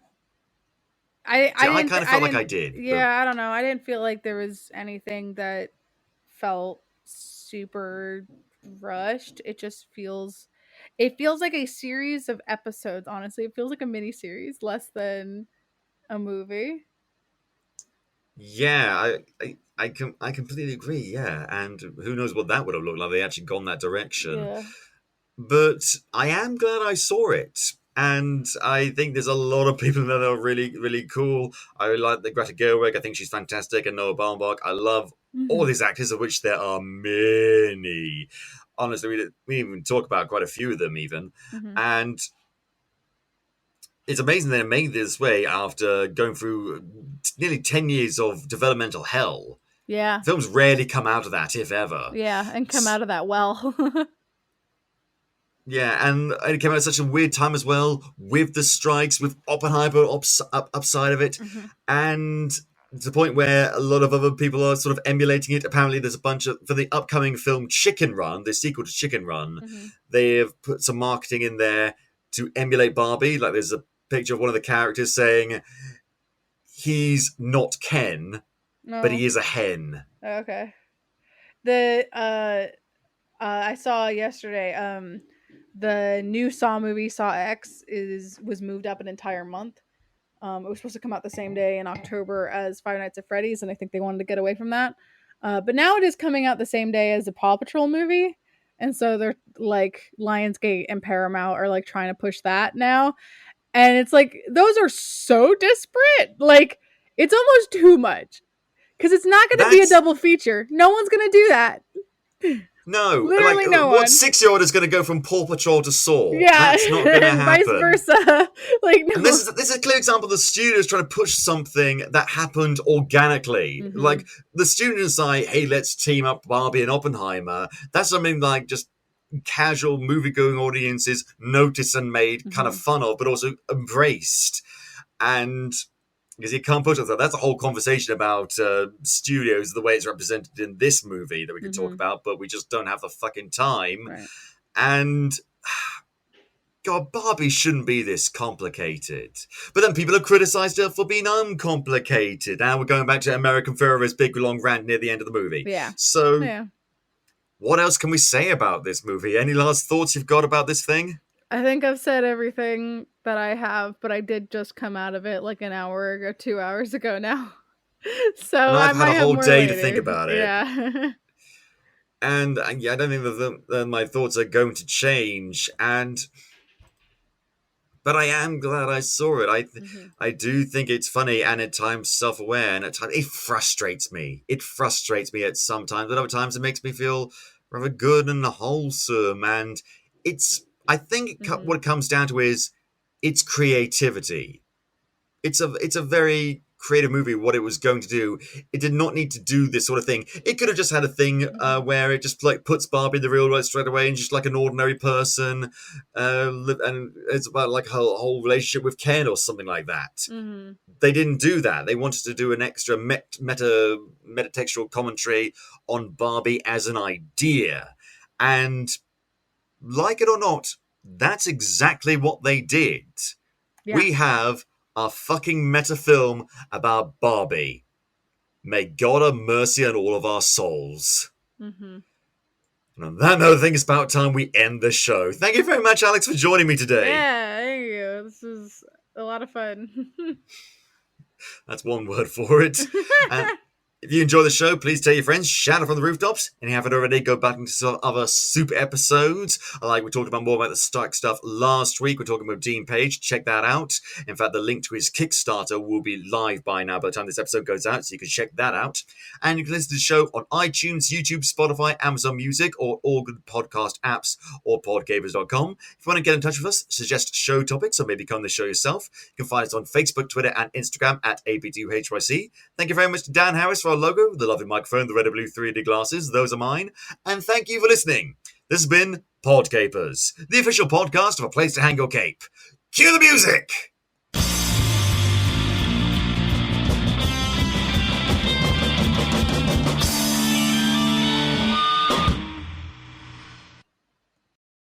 I kind of felt like I did. Yeah, I don't know. I didn't feel like there was anything that felt super rushed. It just feels... It feels like a series of episodes, honestly. It feels like a mini-series, less than a movie. Yeah, I completely agree, yeah. And who knows what that would have looked like if they actually gone that direction. Yeah. But I am glad I saw it. And I think there's a lot of people that are really, really cool. I like the Greta Gerwig. I think she's fantastic. And Noah Baumbach. I love all these actors, of which there are many. Honestly, we even talk about quite a few of them even. And it's amazing they made this way after going through nearly 10 years of developmental hell. Yeah. Films rarely come out of that, if ever. Yeah, and come out of that well. Yeah, and it came out at such a weird time as well, with the strikes, with Oppenheimer upside of it, and to the point where a lot of other people are sort of emulating it. Apparently, there's a bunch of, for the upcoming film Chicken Run, the sequel to Chicken Run, they have put some marketing in there to emulate Barbie. Like, there's a picture of one of the characters saying, he's not Ken, but he is a hen. Okay. I saw yesterday, the new Saw movie, Saw X, was moved up an entire month. It was supposed to come out the same day in October as Five Nights at Freddy's, and I think they wanted to get away from that. But now it is coming out the same day as the Paw Patrol movie, and so they're like Lionsgate and Paramount are like trying to push that now, and it's like those are so disparate. Like it's almost too much because it's not going to be a double feature. No one's going to do that. No, literally like, no what one. 6-year-old is going to go from Paw Patrol to Saw? Yeah, That's not going to happen. Vice versa. Like, no. And this is a clear example of the studios trying to push something that happened organically. Like, the studios say, hey, let's team up Barbie and Oppenheimer. That's something like just casual movie-going audiences noticed and made kind of fun of, but also embraced. And because you can't push it. That's a whole conversation about studios, the way it's represented in this movie that we could talk about, but we just don't have the fucking time. Right. And God, Barbie shouldn't be this complicated. But then people have criticized her for being uncomplicated. Now we're going back to American Ferrer's big long rant near the end of the movie. Yeah. So what else can we say about this movie? Any last thoughts you've got about this thing? I think I've said everything that I have, but I did just come out of it like an hour ago, 2 hours ago now. So and I've had a whole day later. to think about it. Yeah. And yeah, I don't think that my thoughts are going to change. But I am glad I saw it. I do think it's funny and at times self-aware, and at times it frustrates me. It frustrates me at some times, but other times it makes me feel rather good and wholesome. And I think what it comes down to is its creativity. It's a very creative movie, what it was going to do. It did not need to do this sort of thing. It could have just had a thing where it just like puts Barbie in the real world straight away and just like an ordinary person, and it's about like her whole relationship with Ken or something like that. They didn't do that. They wanted to do an extra metatextual commentary on Barbie as an idea. And like it or not, that's exactly what they did. Yeah. We have a fucking meta film about Barbie. May God have mercy on all of our souls. And on that note, I think it's about time we end the show. Thank you very much, Alex, for joining me today. Yeah, thank you. This is a lot of fun. That's one word for it. If you enjoy the show, please tell your friends, shout it from the rooftops. And if you haven't already, go back into some other super episodes. Like we talked about more about the Stark stuff last week. We're talking about Dean Page. Check that out. In fact, the link to his Kickstarter will be live by now by the time this episode goes out, so you can check that out. And you can listen to the show on iTunes, YouTube, Spotify, Amazon Music, or all good podcast apps, or podgapers.com. If you want to get in touch with us, suggest show topics, or maybe come on the show yourself, you can find us on Facebook, Twitter, and Instagram at APTUHYC. Thank you very much to Dan Harris for our logo, the lovely microphone, the red and blue 3D glasses, those are mine. And thank you for listening. This has been Podcapers, the official podcast of A Place to Hang Your Cape. Cue the music!